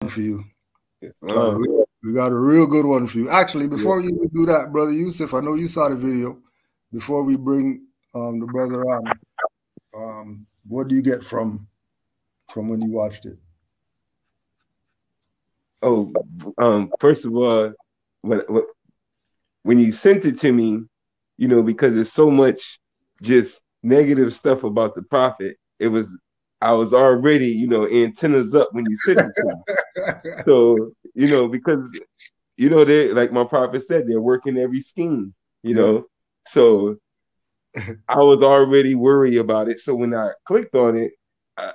for you. Islam. We got a real good one for you. Actually, Yeah. before you do that, Brother Yusuf, I know you saw the video. Before we bring the brother on, what do you get from when you watched it? Oh, first of all, when when you sent it to me, because there's so much just negative stuff about the prophet, I was already, antennas up when you sent it to me. So, because they, like my prophet said, they're working every scheme, Yeah. So I was already worried about it. So when I clicked on it, I,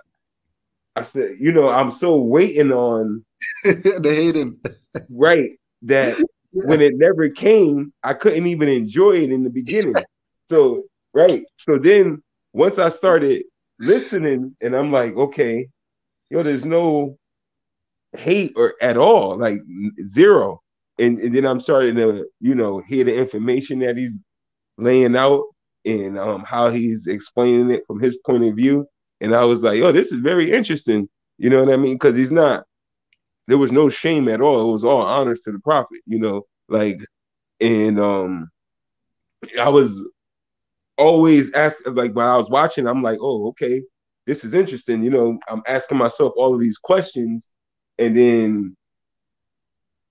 I said, I'm so waiting on The Hayden. right that Yeah. when it never came, I couldn't even enjoy it in the beginning. So right. So then once I started listening and I'm like, okay, there's no hate or at all, like zero. And then I'm starting to, hear the information that he's laying out and how he's explaining it from his point of view. And I was like, oh, this is very interesting. You know what I mean? Because there was no shame at all. It was all honors to the prophet, like, and I was always asking, like, when I was watching, I'm like, oh, okay, this is interesting. I'm asking myself all of these questions, and then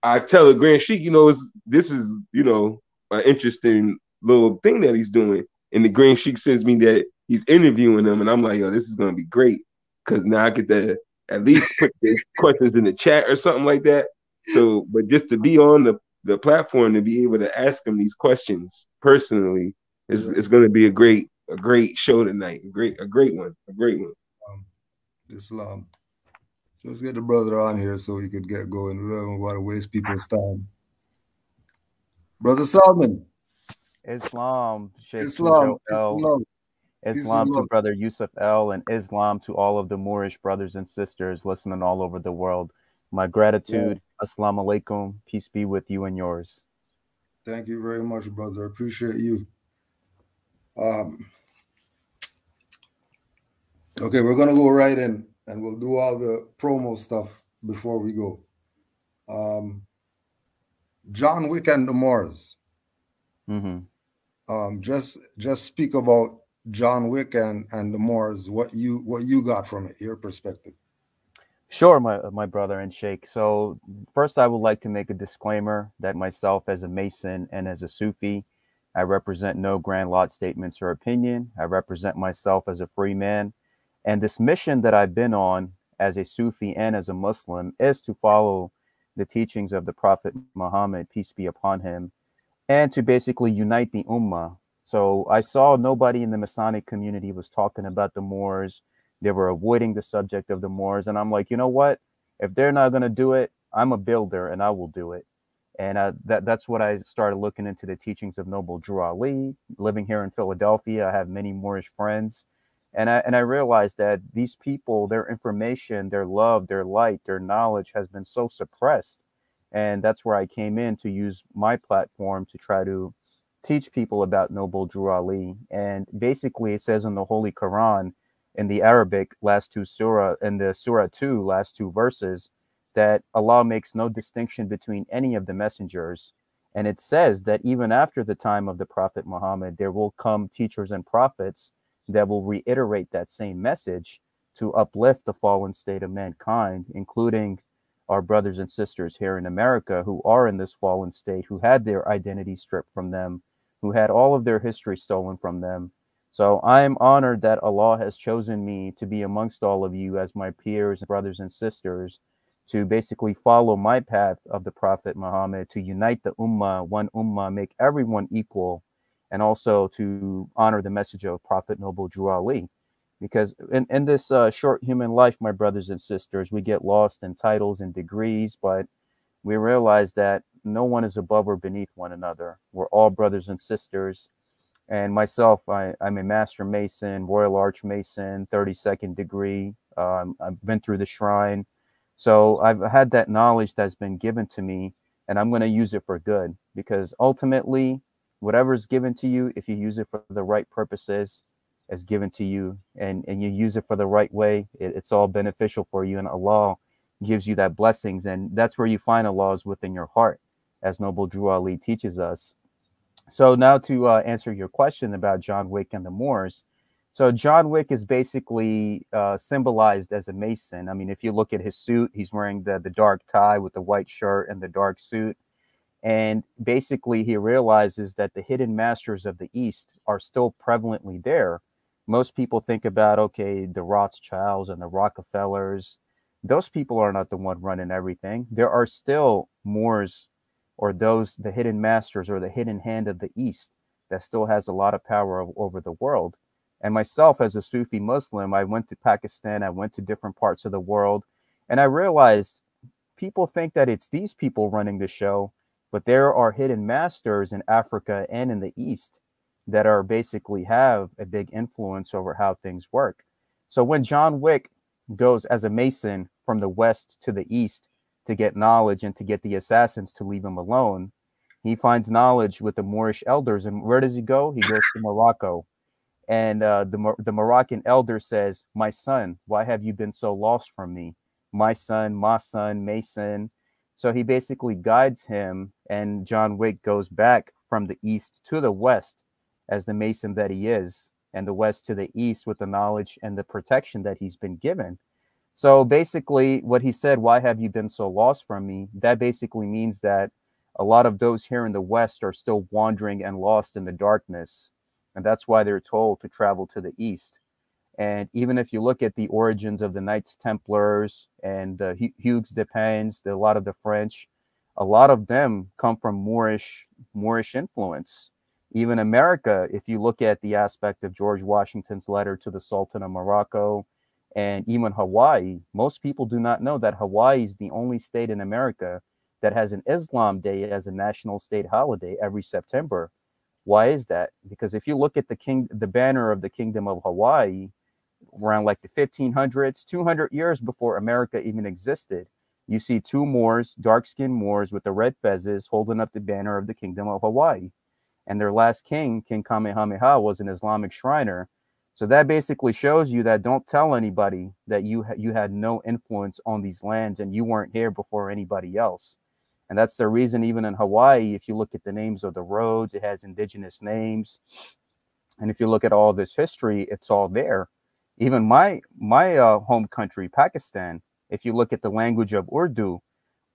I tell a Grand Sheik, this is, an interesting little thing that he's doing. And the Grand Sheik sends me that he's interviewing them, and I'm like, yo, this is gonna be great. Cause now I get to at least put the questions in the chat or something like that. So, but just to be on the platform to be able to ask him these questions personally Yeah. is gonna be a great show tonight. A great one. A great one. Um, Islam. So let's get the brother on here so we could get going. We don't want to waste people's time. Brother Salman. Islam, Sheikh Islam. Tujo Peace and L. love. Peace and Islam to love. Brother Yusuf L. And Islam to all of the Moorish brothers and sisters listening all over the world. My gratitude. Assalamu alaikum. Peace be with you and yours. Thank you very much, brother. Appreciate you. Okay, we're gonna go right in and we'll do all the promo stuff before we go. John Wick and the Moors. Just speak about John Wick and the Moors. What you got from it, your perspective. Sure, my brother and Sheikh. So first, I would like to make a disclaimer that myself, as a Mason and as a Sufi, I represent no grand lot statements or opinion. I represent myself as a free man. And this mission that I've been on as a Sufi and as a Muslim is to follow the teachings of the Prophet Muhammad, peace be upon him, and to basically unite the Ummah. So I saw nobody in the Masonic community was talking about the Moors. They were avoiding the subject of the Moors. And I'm like, you know what? If they're not going to do it, I'm a builder and I will do it. And that's what I started looking into the teachings of Noble Drew Ali. Living here in Philadelphia, I have many Moorish friends. And I realized that these people, their information, their love, their light, their knowledge has been so suppressed. And that's where I came in to use my platform to try to teach people about Noble Drew Ali. And basically, it says in the Holy Quran, in the Arabic last two surah, in the Surah 2, last two verses, that Allah makes no distinction between any of the messengers. And it says that even after the time of the Prophet Muhammad, there will come teachers and prophets that will reiterate that same message to uplift the fallen state of mankind, including our brothers and sisters here in America who are in this fallen state, who had their identity stripped from them, who had all of their history stolen from them. So I am honored that Allah has chosen me to be amongst all of you as my peers, brothers and sisters, to basically follow my path of the Prophet Muhammad, to unite the Ummah, one Ummah, make everyone equal, and also to honor the message of Prophet Noble Drew Ali. Because in this short human life, my brothers and sisters, we get lost in titles and degrees, but we realize that no one is above or beneath one another. We're all brothers and sisters. And myself, I'm a Master Mason, Royal Arch Mason, 32nd degree. I've been through the shrine. So I've had that knowledge that's been given to me, and I'm going to use it for good. Because ultimately, whatever is given to you, if you use it for the right purposes, is given to you, and you use it for the right way, it's all beneficial for you. And Allah gives you that blessings. And that's where you find Allah is within your heart, as Noble Drew Ali teaches us. So now to answer your question about John Wick and the Moors. So John Wick is basically symbolized as a Mason. I mean, if you look at his suit, he's wearing the dark tie with the white shirt and the dark suit. And basically, he realizes that the hidden masters of the East are still prevalently there. Most people think about, okay, the Rothschilds and the Rockefellers. Those people are not the one running everything. There are still Moors, or those, the hidden masters or the hidden hand of the East, that still has a lot of power over the world. And myself, as a Sufi Muslim, I went to Pakistan, I went to different parts of the world, and I realized people think that it's these people running the show, but there are hidden masters in Africa and in the East that are basically have a big influence over how things work. So when John Wick goes as a Mason from the West to the East to get knowledge and to get the assassins to leave him alone, he finds knowledge with the Moorish elders. And where does he go? He goes to Morocco. And the Moroccan elder says, "My son, why have you been so lost from me? My son, Mason." So he basically guides him, and John Wick goes back from the East to the West as the Mason that he is, and the West to the East with the knowledge and the protection that he's been given. So basically, what he said, "Why have you been so lost from me?" That basically means that a lot of those here in the West are still wandering and lost in the darkness. And that's why they're told to travel to the East. And even if you look at the origins of the Knights Templars and the Hugues de Pins, a lot of the French, a lot of them come from Moorish influence. Even America, if you look at the aspect of George Washington's letter to the Sultan of Morocco, and even Hawaii, most people do not know that Hawaii is the only state in America that has an Islam Day as a national state holiday every September. Why is that? Because if you look at the banner of the Kingdom of Hawaii, around like the 1500s, 200 years before America even existed, you see two Moors, dark-skinned Moors with the red fezzes holding up the banner of the Kingdom of Hawaii. And their last king, King Kamehameha, was an Islamic shriner. So that basically shows you that don't tell anybody that you had no influence on these lands and you weren't here before anybody else. And that's the reason, even in Hawaii, if you look at the names of the roads, it has indigenous names. And if you look at all this history, it's all there. Even my home country, Pakistan, if you look at the language of Urdu,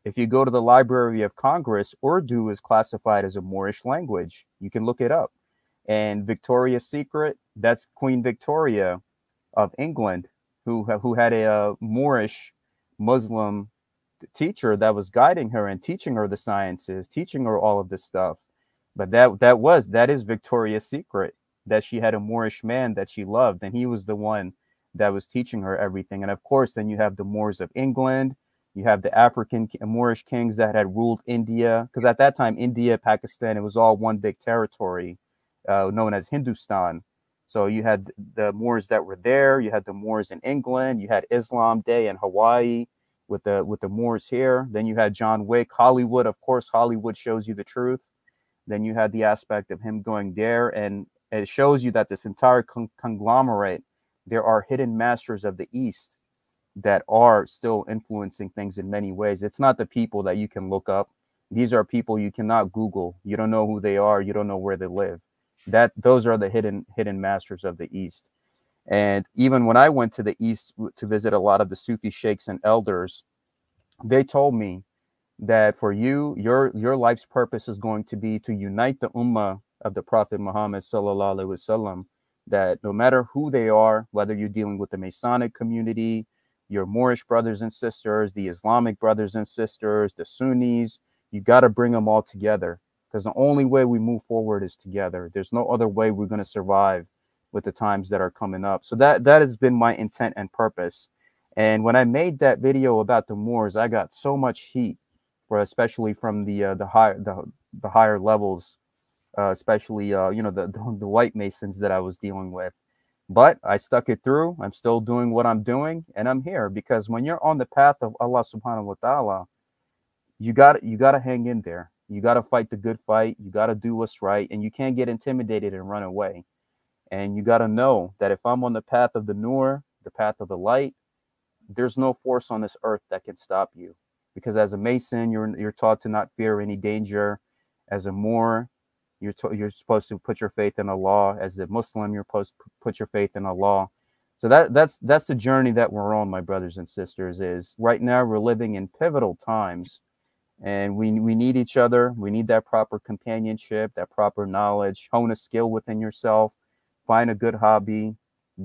if you go to the Library of Congress, Urdu is classified as a Moorish language. You can look it up. And Victoria's Secret, that's Queen Victoria of England, who had a Moorish Muslim teacher that was guiding her and teaching her the sciences, teaching her all of this stuff. But that is Victoria's Secret, that she had a Moorish man that she loved, and he was the one that was teaching her everything. And of course, then you have the Moors of England, you have the African Moorish kings that had ruled India, because at that time, India, Pakistan, it was all one big territory known as Hindustan. So you had the Moors that were there, you had the Moors in England, you had Islam Day in Hawaii with the Moors here. Then you had John Wick, Hollywood. Of course, Hollywood shows you the truth. Then you had the aspect of him going there, and it shows you that this entire conglomerate, there are hidden masters of the East that are still influencing things in many ways. It's not the people that you can look up. These are people you cannot Google. You don't know who they are. You don't know where they live. Those are the hidden masters of the East. And even when I went to the East to visit a lot of the Sufi sheikhs and elders, they told me that for you, your life's purpose is going to be to unite the ummah of the Prophet Muhammad sallallahu alaihi wasallam. That no matter who they are, whether you're dealing with the Masonic community, your Moorish brothers and sisters, the Islamic brothers and sisters, the Sunnis, you got to bring them all together, because the only way we move forward is together. There's no other way we're going to survive with the times that are coming up. So that has been my intent and purpose. And when I made that video about the Moors, I got so much heat, especially from the higher levels, especially the white Masons that I was dealing with. But I stuck it through. I'm still doing what I'm doing, and I'm here because when you're on the path of Allah subhanahu wa ta'ala, you got to hang in there. You got to fight the good fight. You got to do what's right, and you can't get intimidated and run away. And you got to know that if I'm on the path of the Nur, the path of the light, there's no force on this earth that can stop you, because as a Mason, you're taught to not fear any danger. As a Moor, you're supposed to put your faith in Allah. As a Muslim, you're supposed to put your faith in Allah. So that's the journey that we're on, my brothers and sisters. Is right now we're living in pivotal times, and we need each other. We need that proper companionship, that proper knowledge. Hone a skill within yourself. Find a good hobby.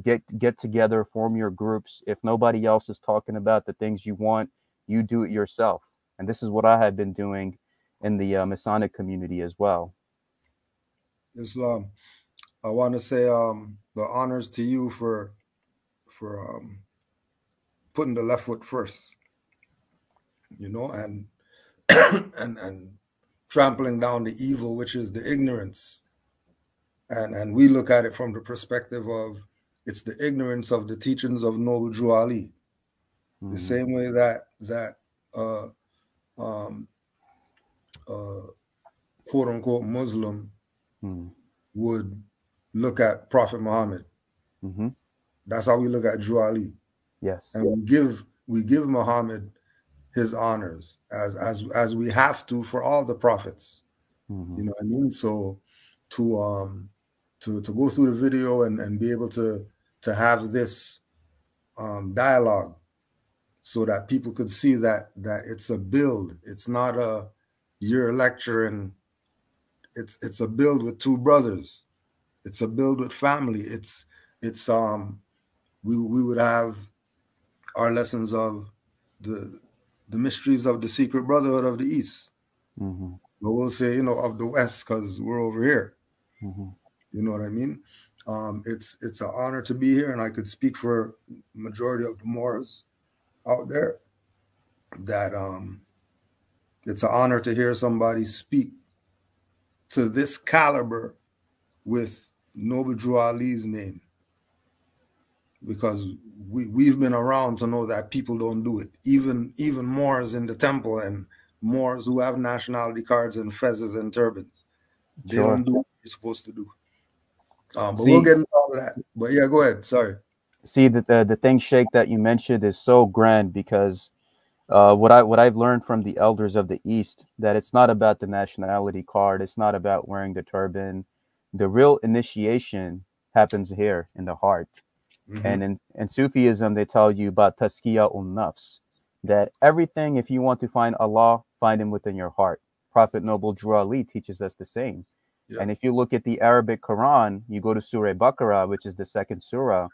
Get together. Form your groups. If nobody else is talking about the things you want, you do it yourself. And this is what I have been doing in the Masonic community as well. Islam. I want to say the honors to you for putting the left foot first, you know, and and trampling down the evil, which is the ignorance. And we look at it from the perspective of it's the ignorance of the teachings of Noble Drew Ali. The same way that quote unquote Muslim would look at Prophet Muhammad. That's how we look at Drew Ali. Yes. And we give Muhammad his honors as we have to for all the prophets. You know what I mean? So to go through the video and be able to have this dialogue so that people could see that it's a build. It's not a you're lecturing. It's a build with two brothers. It's a build with family. It's we would have our lessons of the mysteries of the secret brotherhood of the East. But we'll say, you know, of the West, because we're over here. You know what I mean? It's an honor to be here, and I could speak for majority of the Moors out there that it's an honor to hear somebody speak to this caliber with Noble Drew Ali's name, because we've been around to know that people don't do it. Even Moors in the temple and Moors who have nationality cards and fezzes and turbans, they don't do what they're supposed to do. But we'll get into all of that. But yeah, go ahead. Sorry. See, the thing, Sheikh, that you mentioned is so grand, because what I've learned from the elders of the East, that it's not about the nationality card. It's not about wearing the turban. The real initiation happens here in the heart. And in Sufism, they tell you about taskiya nafs, that everything, if you want to find Allah, find him within your heart. Prophet Noble Drew Ali teaches us the same. And if you look at the Arabic Quran, you go to Surah Baqarah, which is the second surah,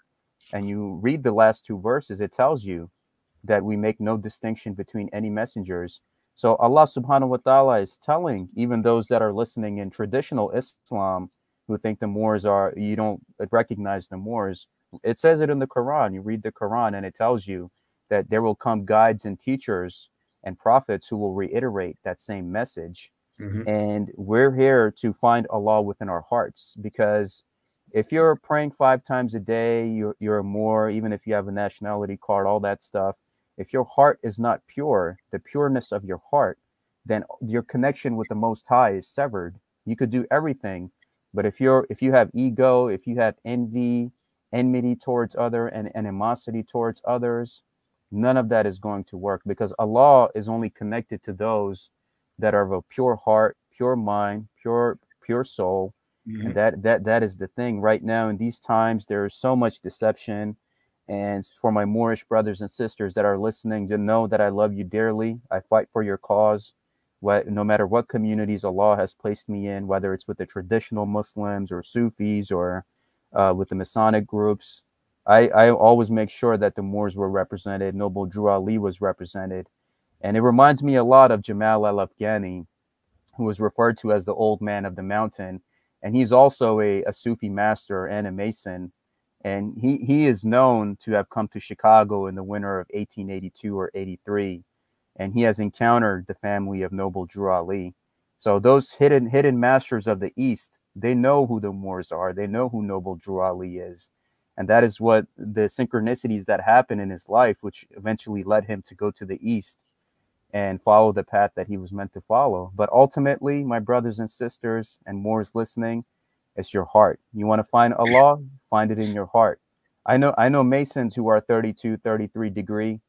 and you read the last two verses, it tells you that we make no distinction between any messengers. So Allah subhanahu wa ta'ala is telling even those that are listening in traditional Islam who think the Moors are, you don't recognize the Moors. It says it in the Quran. You read the Quran and it tells you that there will come guides and teachers and prophets who will reiterate that same message. And we're here to find Allah within our hearts, because if you're praying 5 times a day, you're a Moor, even if you have a nationality card, all that stuff. If your heart is not pure, the pureness of your heart, then your connection with the Most High is severed. You could do everything, but if you have ego, if you have enmity towards other and animosity towards others, none of that is going to work, because Allah is only connected to those that are of a pure heart, pure mind, pure soul. And that is the thing right now in these times. There is so much deception. And for my Moorish brothers and sisters that are listening, to know that I love you dearly. I fight for your cause, no matter what communities Allah has placed me in, whether it's with the traditional Muslims or Sufis or with the Masonic groups. I always make sure that the Moors were represented. Noble Drew Ali was represented. And it reminds me a lot of Jamal al-Afghani, who was referred to as the old man of the mountain. And he's also a Sufi master and a Mason. And he is known to have come to Chicago in the winter of 1882 or 83. And he has encountered the family of Noble Drew Ali. So those hidden masters of the East, they know who the Moors are. They know who Noble Drew Ali is. And that is what the synchronicities that happened in his life, which eventually led him to go to the East and follow the path that he was meant to follow. But ultimately, my brothers and sisters and Moors listening, it's your heart. You want to find Allah, find it in your heart. I know Masons who are 32, 33 degree,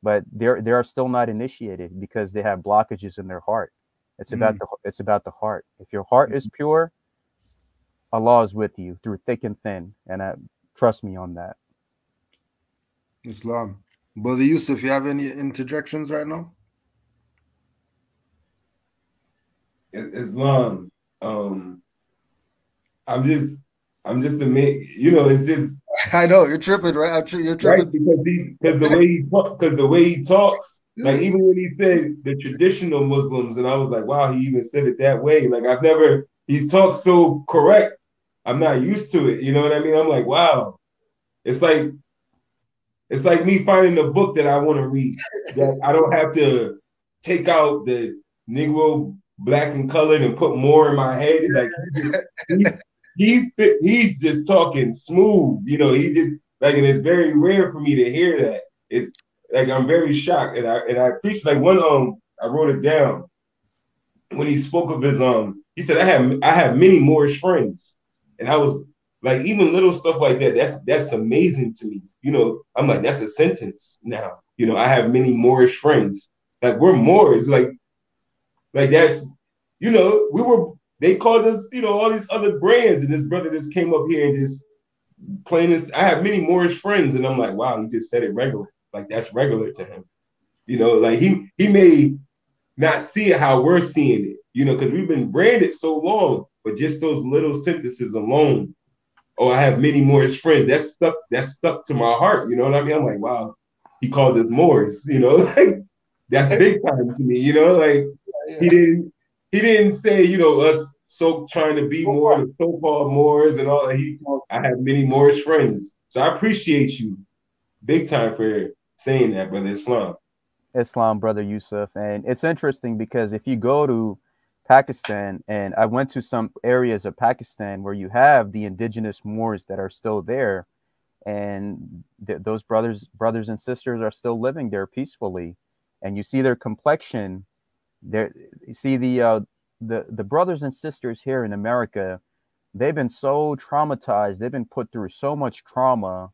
but they are still not initiated because they have blockages in their heart. Mm. It's about the heart. If your heart is pure, Allah is with you through thick and thin, and trust me on that. Islam. Brother Yusuf, you have any interjections right now? Islam. I'm just I'm just amazed. You know, it's just I know you're tripping, right? You're right tripping. because the way he talks, like even when he said the traditional Muslims, and I was like, wow, he even said it that way. Like I've never he's talked so correct. I'm not used to it. You know what I mean? I'm like, wow. It's like it's like me finding a book that I want to read that I don't have to take out the Negro black and colored and put more in my head. Like he he's just talking smooth. You know, he just like, and it's very rare for me to hear that. It's like I'm very shocked, and I appreciate like one I wrote it down when he spoke of his he said I have many Moorish friends, and I was like even little stuff like that. That's amazing to me. You know, I'm like that's a sentence now. You know, I have many Moorish friends. Like we're Moors. Like that's you know we were they called us you know all these other brands, and this brother just came up here and just playing this. I have many Moorish friends, and I'm like wow, he just said it regular. Like that's regular to him. You know, like he may not see it how we're seeing it, you know, because we've been branded so long, but just those little sentences alone. Oh, I have many Moorish friends. That's stuck to my heart. You know what I mean? I'm like, wow, he called us Moors, you know, like that's big time to me, you know, like he Yeah. didn't he didn't say, you know, us so trying to be more the so-called Moors and all that. I have many Moorish friends. So I appreciate you big time for saying that, brother Islam. Islam, brother Yusuf. And it's interesting because if you go to Pakistan, and I went to some areas of Pakistan where you have the indigenous Moors that are still there, and those brothers and sisters are still living there peacefully, and you see their complexion. There, you see the brothers and sisters here in America. They've been so traumatized. They've been put through so much trauma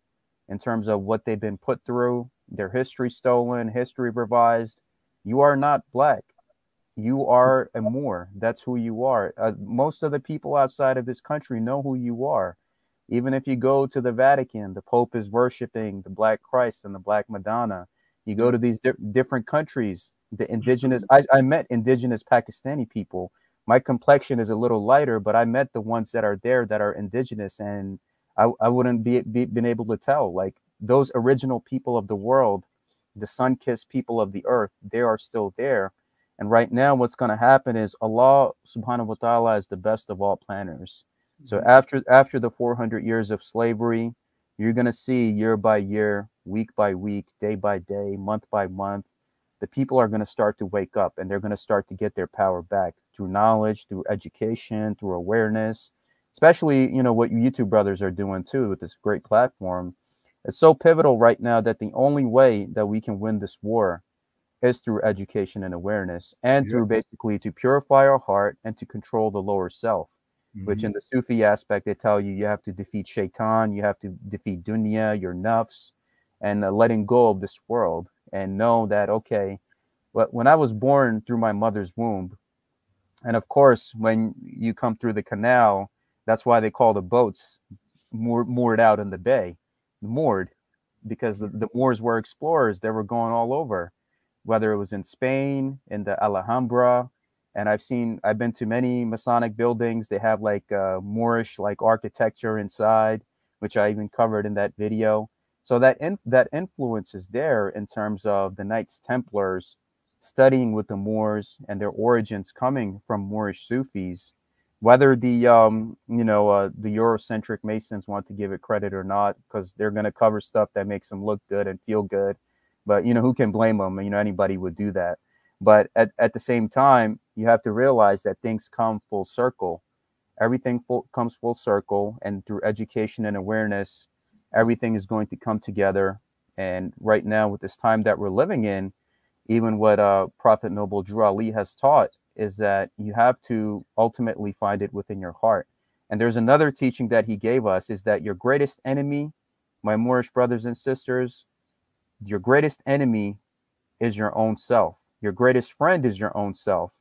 in terms of what they've been put through, their history stolen, history revised. You are not black. You are a Moor. That's who you are. Most of the people outside of this country know who you are. Even if you go to the Vatican, the Pope is worshiping the Black Christ and the Black Madonna. You go Yeah. to these different countries, the indigenous, I met indigenous Pakistani people. My complexion is a little lighter, but I met the ones that are there that are indigenous, and I wouldn't been able to tell. Like those original people of the world, the sun-kissed people of the earth, they are still there. And right now, what's going to happen is Allah subhanahu wa ta'ala is the best of all planners. So Mhm. after the 400 years of slavery, you're going to see year by year, week by week, day by day, month by month, the people are going to start to wake up, and they're going to start to get their power back through knowledge, through education, through awareness, especially, what you YouTube brothers are doing too with this great platform. It's so pivotal right now that the only way that we can win this war is through education and awareness, and Yeah. through basically to purify our heart and to control the lower self, which in Mhm. the Sufi aspect, they tell you have to defeat shaitan, you have to defeat dunya, your nafs, and letting go of this world, and know that, okay, but when I was born through my mother's womb, and of course, when you come through the canal, that's why they call the boats moored out in the bay, moored, because the Moors were explorers. They were going all over, whether it was in Spain, in the Alhambra. And I've been to many Masonic buildings. They have like Moorish like architecture inside, which I even covered in that video. So that influence is there in terms of the Knights Templars studying with the Moors and their origins coming from Moorish Sufis. Whether the Eurocentric Masons want to give it credit or not, because they're going to cover stuff that makes them look good and feel good, but who can blame them? Anybody would do that. But at the same time, you have to realize that things come full circle. Everything comes full circle, and through education and awareness, everything is going to come together. And right now, with this time that we're living in, even what Prophet Noble Drew Ali has taught is that you have to ultimately find it within your heart. And there's another teaching that he gave us is that your greatest enemy my Moorish brothers and sisters, your greatest enemy is your own self. Your greatest friend is your own self.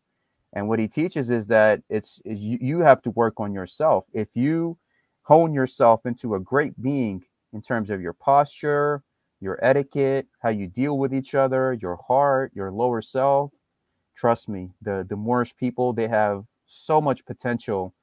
And what he teaches is that you have to work on yourself. If you hone yourself into a great being in terms of your posture, your etiquette, how you deal with each other, your heart, your lower self, trust me, the Moorish people, they have so much potential.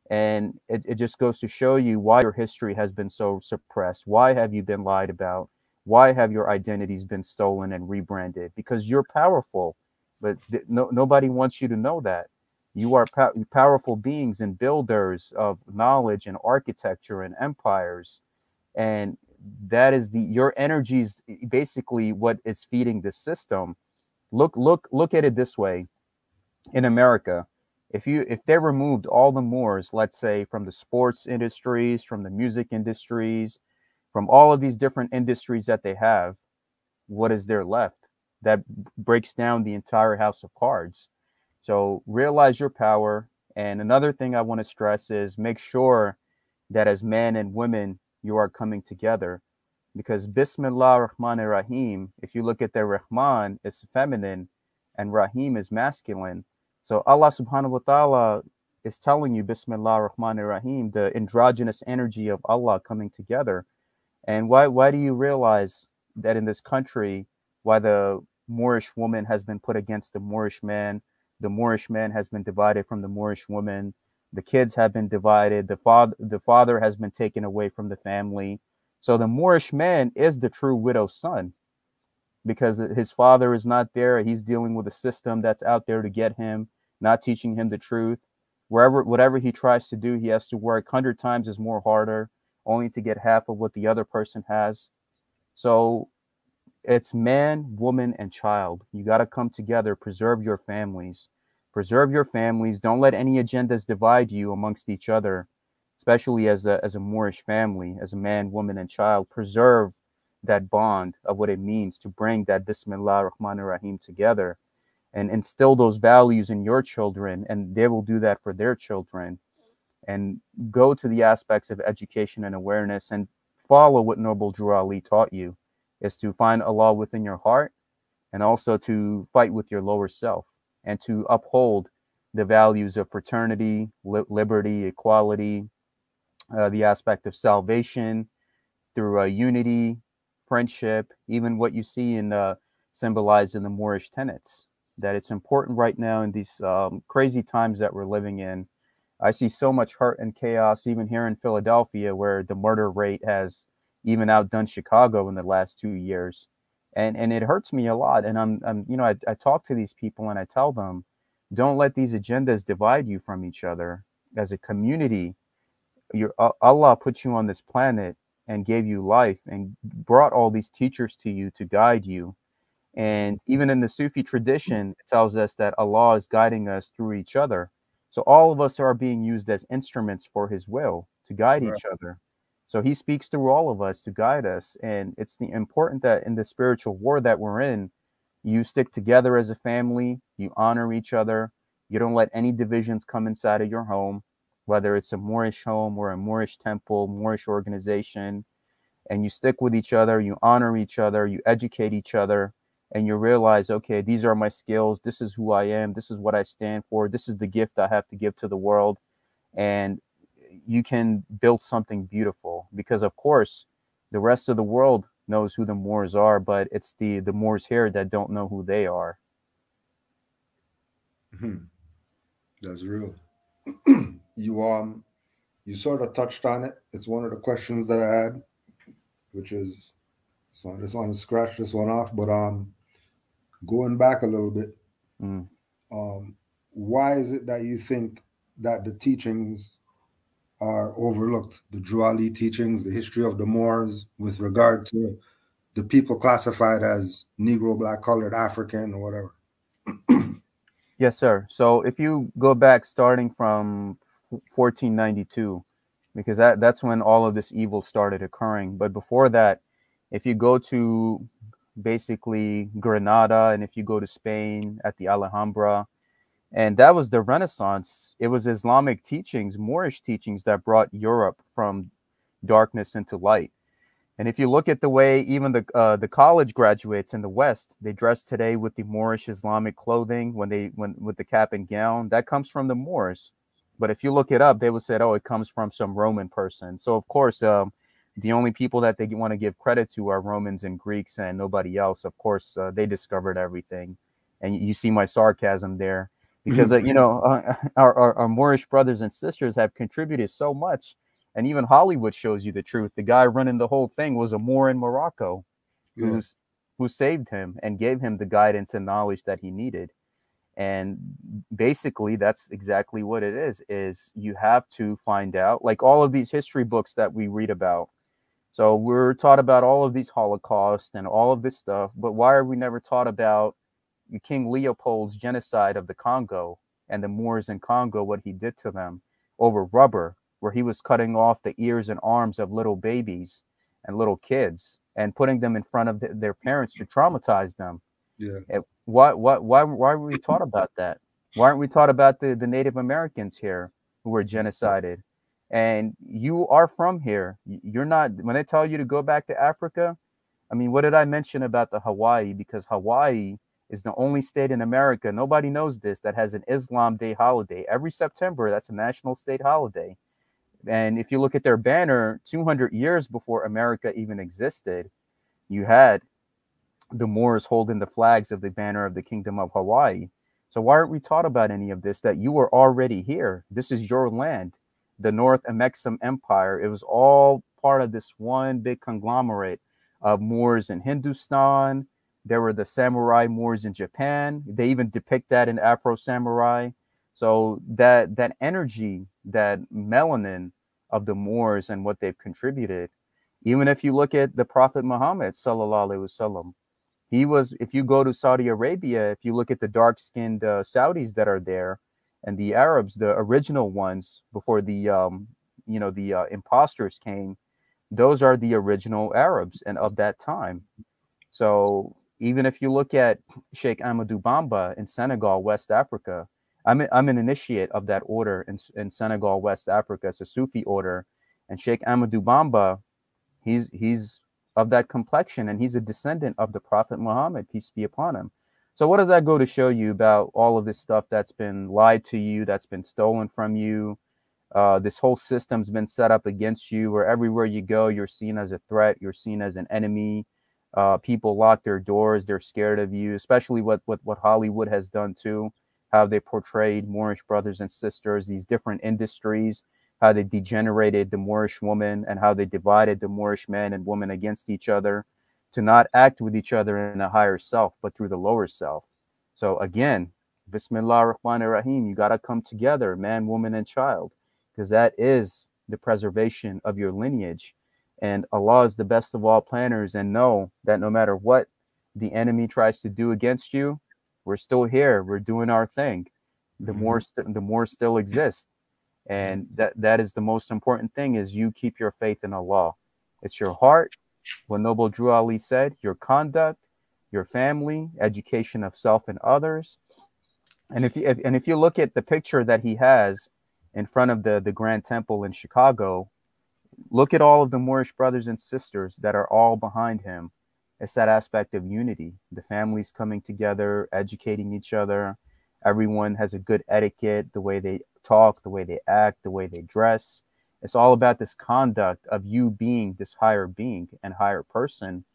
And it just goes to show you why your history has been so suppressed. Why have you been lied about? Why have your identities been stolen and rebranded? Because you're powerful, but nobody wants you to know that. You are powerful beings and builders of knowledge and architecture and empires. And that is your energy is basically what is feeding the system. Look at it this way. In America, if they removed all the Moors, let's say from the sports industries, from the music industries, from all of these different industries that they have, what is there left? That breaks down the entire house of cards. So realize your power. And another thing I want to stress is make sure that as men and women, you are coming together. Because Bismillah Rahman Rahim, if you look at the Rahman, is feminine and Rahim is masculine. So Allah subhanahu wa ta'ala is telling you Bismillah Rahman Rahim, the androgynous energy of Allah coming together. And why do you realize that in this country, why the Moorish woman has been put against the Moorish man has been divided from the Moorish woman, the kids have been divided, the father has been taken away from the family. So the Moorish man is the true widow's son because his father is not there. He's dealing with a system that's out there to get him, not teaching him the truth. Whatever he tries to do, he has to work 100 times as more harder, only to get half of what the other person has. So it's man, woman, and child. You got to come together, preserve your families. Preserve your families. Don't let any agendas divide you amongst each other, especially as a Moorish family, as a man, woman, and child. Preserve that bond of what it means to bring that Bismillah Rahman Rahim together and instill those values in your children, and they will do that for their children. And go to the aspects of education and awareness and follow what Noble Drew Ali taught you, is to find Allah within your heart and also to fight with your lower self and to uphold the values of fraternity, liberty, equality, the aspect of salvation through unity, friendship, even what you see in symbolized in the Moorish tenets. That it's important right now in these crazy times that we're living in. I see so much hurt and chaos, even here in Philadelphia, where the murder rate has even outdone Chicago in the last 2 years, and it hurts me a lot. And I talk to these people and I tell them, don't let these agendas divide you from each other. As a community, Allah put you on this planet and gave you life and brought all these teachers to you to guide you. And even in the Sufi tradition, it tells us that Allah is guiding us through each other. So all of us are being used as instruments for his will to guide Right. each other. So he speaks through all of us to guide us. And it's important that in the spiritual war that we're in, you stick together as a family, you honor each other, you don't let any divisions come inside of your home, whether it's a Moorish home or a Moorish temple, Moorish organization, and you stick with each other, you honor each other, you educate each other, and you realize, okay, these are my skills, this is who I am, this is what I stand for, this is the gift I have to give to the world, and you can build something beautiful. Because of course, the rest of the world knows who the Moors are, but it's the Moors here that don't know who they are. Mhm. That's real. You sort of touched on it. It's one of the questions that I had, which is, so I just want to scratch this one off. But going back a little bit, Mm. why is it that you think that the teachings are overlooked? The Druali teachings, the history of the Moors, with regard to the people classified as Negro, Black, Colored, African, or whatever. Yes, sir. So if you go back starting from 1492, because that's when all of this evil started occurring. But before that, if you go to basically Granada and if you go to Spain at the Alhambra, and that was the Renaissance. It was Islamic teachings, Moorish teachings that brought Europe from darkness into light. And if you look at the way even the college graduates in the West, they dress today with the Moorish Islamic clothing when with the cap and gown, that comes from the Moors. But if you look it up, they would say, oh, it comes from some Roman person. So of course, the only people that they want to give credit to are Romans and Greeks and nobody else. Of course, they discovered everything, and you see my sarcasm there because our Moorish brothers and sisters have contributed so much. And even Hollywood shows you the truth. The guy running the whole thing was a Moor in Morocco Yeah. who saved him and gave him the guidance and knowledge that he needed. And basically that's exactly what it is you have to find out, like all of these history books that we read about. So we're taught about all of these Holocaust and all of this stuff, but why are we never taught about King Leopold's genocide of the Congo and the Moors in Congo, what he did to them over rubber, where he was cutting off the ears and arms of little babies and little kids and putting them in front of their parents to traumatize them? Yeah. Why were we taught about that? Why aren't we taught about the Native Americans here who were genocided? And you are from here. You're not, when they tell you to go back to Africa, I mean, what did I mention about the Hawaii? Because Hawaii is the only state in America, nobody knows this, that has an Islam Day holiday. Every September, that's a national state holiday. And if you look at their banner, 200 years before America even existed, you had the Moors holding the flags of the banner of the Kingdom of Hawaii. So why aren't we taught about any of this? That you were already here. This is your land. The North Amexem Empire. It was all part of this one big conglomerate of Moors in Hindustan. There were the samurai Moors in Japan. They even depict that in Afro Samurai. So that energy, that melanin of the Moors and what they've contributed. Even if you look at the Prophet Muhammad, sallallahu alaihi wasallam, he was, if you go to Saudi Arabia, if you look at the dark-skinned Saudis that are there and the Arabs, the original ones before the imposters came, those are the original Arabs and of that time. So even if you look at Sheikh Amadou Bamba in Senegal, West Africa, I'm an initiate of that order in Senegal, West Africa. It's a Sufi order, and Sheikh Amadou Bamba, he's of that complexion, and he's a descendant of the Prophet Muhammad, peace be upon him. So what does that go to show you about all of this stuff that's been lied to you, that's been stolen from you? This whole system's been set up against you, where everywhere you go, you're seen as a threat, you're seen as an enemy. People lock their doors, they're scared of you, especially what Hollywood has done too, how they portrayed Moorish brothers and sisters, these different industries, how they degenerated the Moorish woman and how they divided the Moorish man and woman against each other to not act with each other in a higher self, but through the lower self. So again, Bismillah ar-Rahman ar-Rahim, you got to come together, man, woman, and child, because that is the preservation of your lineage. And Allah is the best of all planners, and know that no matter what the enemy tries to do against you, we're still here. We're doing our thing. The more still exists. And that is the most important thing, is you keep your faith in Allah. It's your heart, what Noble Drew Ali said, your conduct, your family, education of self and others. And if you look at the picture that he has in front of the Grand Temple in Chicago, look at all of the Moorish brothers and sisters that are all behind him. It's that aspect of unity. The families coming together, educating each other. Everyone has a good etiquette, the way they talk, the way they act, the way they dress. It's all about this conduct of you being this higher being and higher person.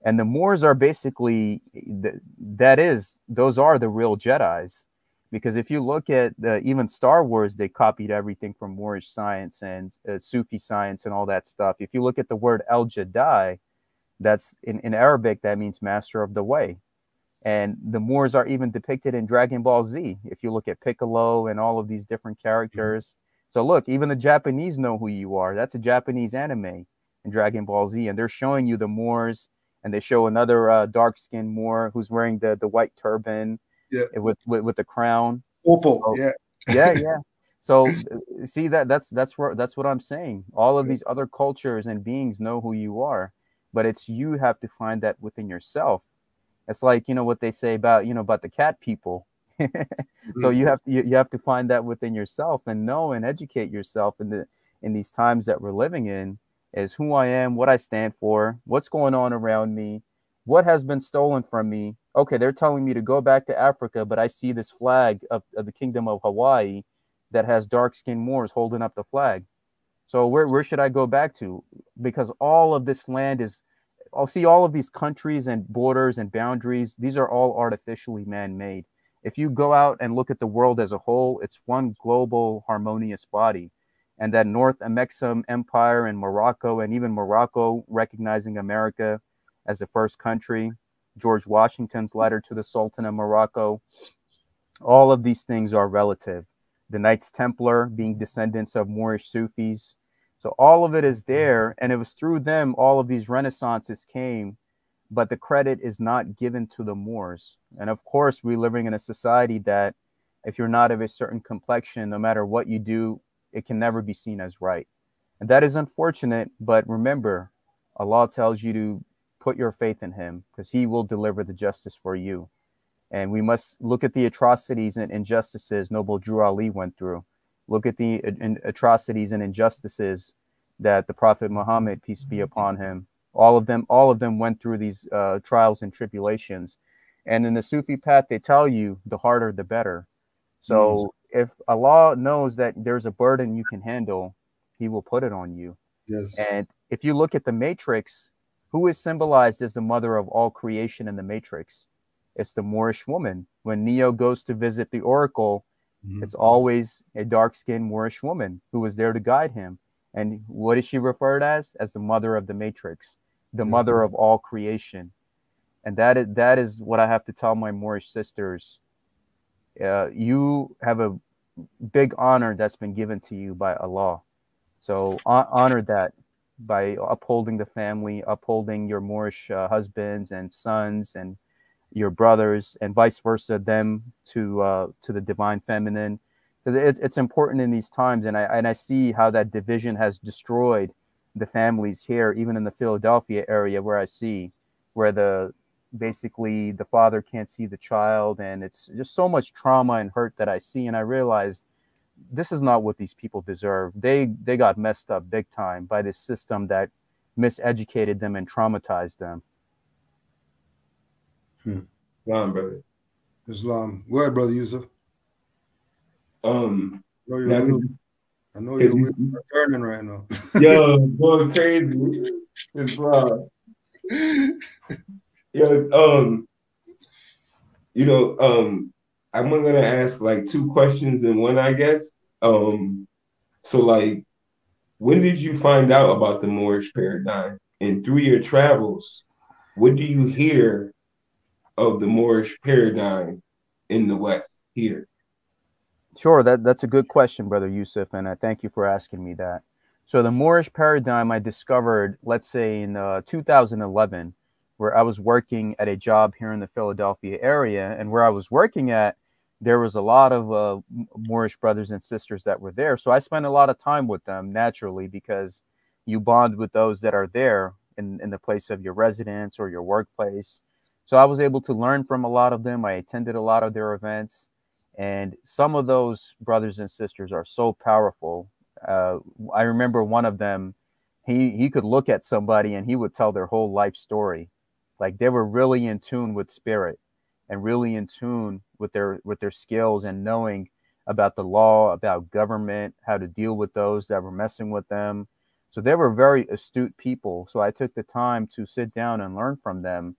And the Moors are basically, those are the real Jedis. Because if you look at even Star Wars, they copied everything from Moorish science and Sufi science and all that stuff. If you look at the word El Jedi, that's in Arabic, that means master of the way. And the Moors are even depicted in Dragon Ball Z. If you look at Piccolo and all of these different characters. So look, even the Japanese know who you are. That's a Japanese anime in Dragon Ball Z. And they're showing you the Moors, and they show another dark-skinned Moor who's wearing the white turban with the crown. Opal, so, yeah. So see, that's what I'm saying. All of these other cultures and beings know who you are, but it's you have to find that within yourself. It's like, what they say about the cat people. So you have to find that within yourself and know and educate yourself in these times that we're living in. is who I am, what I stand for, what's going on around me, what has been stolen from me. Okay, they're telling me to go back to Africa, but I see this flag of the Kingdom of Hawaii that has dark-skinned Moors holding up the flag. So where should I go back to? Because all of this land is, I'll see all of these countries and borders and boundaries. These are all artificially man-made. If you go out and look at the world as a whole, it's one global harmonious body. And that North Amexem Empire and Morocco, and even Morocco recognizing America as the first country, George Washington's letter to the Sultan of Morocco, all of these things are relative. The Knights Templar being descendants of Moorish Sufis. So all of it is there. And it was through them all of these renaissances came, but the credit is not given to the Moors. And of course, we're living in a society that if you're not of a certain complexion, no matter what you do, it can never be seen as right. And that is unfortunate. But remember, Allah tells you to put your faith in him because he will deliver the justice for you. And we must look at the atrocities and injustices Noble Drew Ali went through. Look at the atrocities and injustices that the Prophet Muhammad, peace be upon him, all of them went through these trials and tribulations. And in the Sufi path, they tell you the harder, the better. So if Allah knows that there's a burden you can handle, he will put it on you. Yes. And if you look at the Matrix, who is symbolized as the mother of all creation in the Matrix? It's the Moorish woman. When Neo goes to visit the Oracle, it's always a dark-skinned Moorish woman who is there to guide him. And what is she referred as? As the mother of the Matrix, the mother of all creation. And that is what I have to tell my Moorish sisters. You have a big honor that's been given to you by Allah. So honor that by upholding the family, upholding your Moorish husbands and sons and your brothers, and vice versa, them to the divine feminine, because it's important in these times. And I see how that division has destroyed the families here, even in the Philadelphia area, where I see where basically the father can't see the child, and it's just so much trauma and hurt that I see. And I realized this is not what these people deserve. They got messed up big time by this system that miseducated them and traumatized them. Islam, brother. Islam. Go ahead, Brother Yusuf. I know your wheels are turning right now. Yo, going crazy. Islam. Yo, I'm gonna ask like two questions in one, I guess. So like, when did you find out about the Moorish paradigm? And through your travels, what do you hear of the Moorish paradigm in the West here? Sure, that's a good question, Brother Yusuf, and I thank you for asking me that. So the Moorish paradigm I discovered, let's say in 2011, where I was working at a job here in the Philadelphia area, and where I was working at, there was a lot of Moorish brothers and sisters that were there. So I spent a lot of time with them naturally, because you bond with those that are there in the place of your residence or your workplace. So I was able to learn from a lot of them. I attended a lot of their events, and some of those brothers and sisters are so powerful. I remember one of them, he could look at somebody and he would tell their whole life story. Like they were really in tune with spirit and really in tune with their skills and knowing about the law, about government, how to deal with those that were messing with them. So they were very astute people. So I took the time to sit down and learn from them.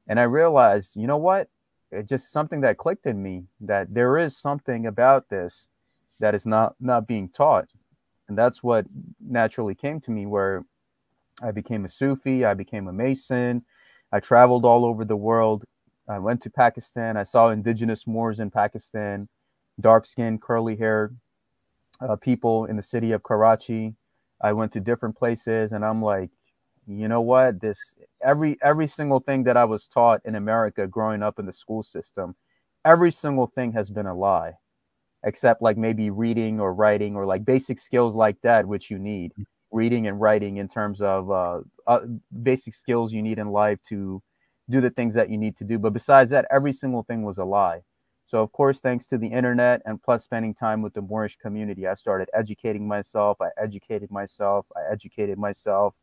And I realized, you know what? It just something that clicked in me, that there is something about this that is not being taught. And that's what naturally came to me, where I became a Sufi, I became a Mason, I traveled all over the world. I went to Pakistan. I saw indigenous Moors in Pakistan, dark-skinned, curly-haired people in the city of Karachi. I went to different places, and I'm like, you know what? Every single thing that I was taught in America growing up in the school system, every single thing has been a lie, except like maybe reading or writing or like basic skills like that, which you need. Reading and writing in terms of basic skills you need in life to do the things that you need to do. But besides that, every single thing was a lie. So, of course, thanks to the internet and plus spending time with the Moorish community, I started educating myself. I educated myself. I educated myself.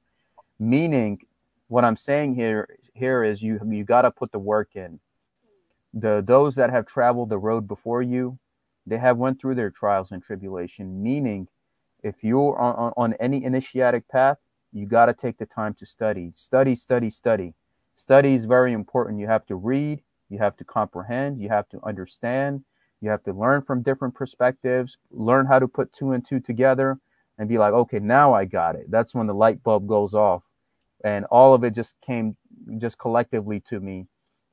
Meaning, what I'm saying here is you got to put the work in. Those that have traveled the road before you, they have went through their trials and tribulation. Meaning, if you're on any initiatic path, you got to take the time to study. Study, study, study. Study is very important. You have to read, you have to comprehend, you have to understand, you have to learn from different perspectives, learn how to put two and two together and be like, okay, now I got it. That's when the light bulb goes off. And all of it just came just collectively to me.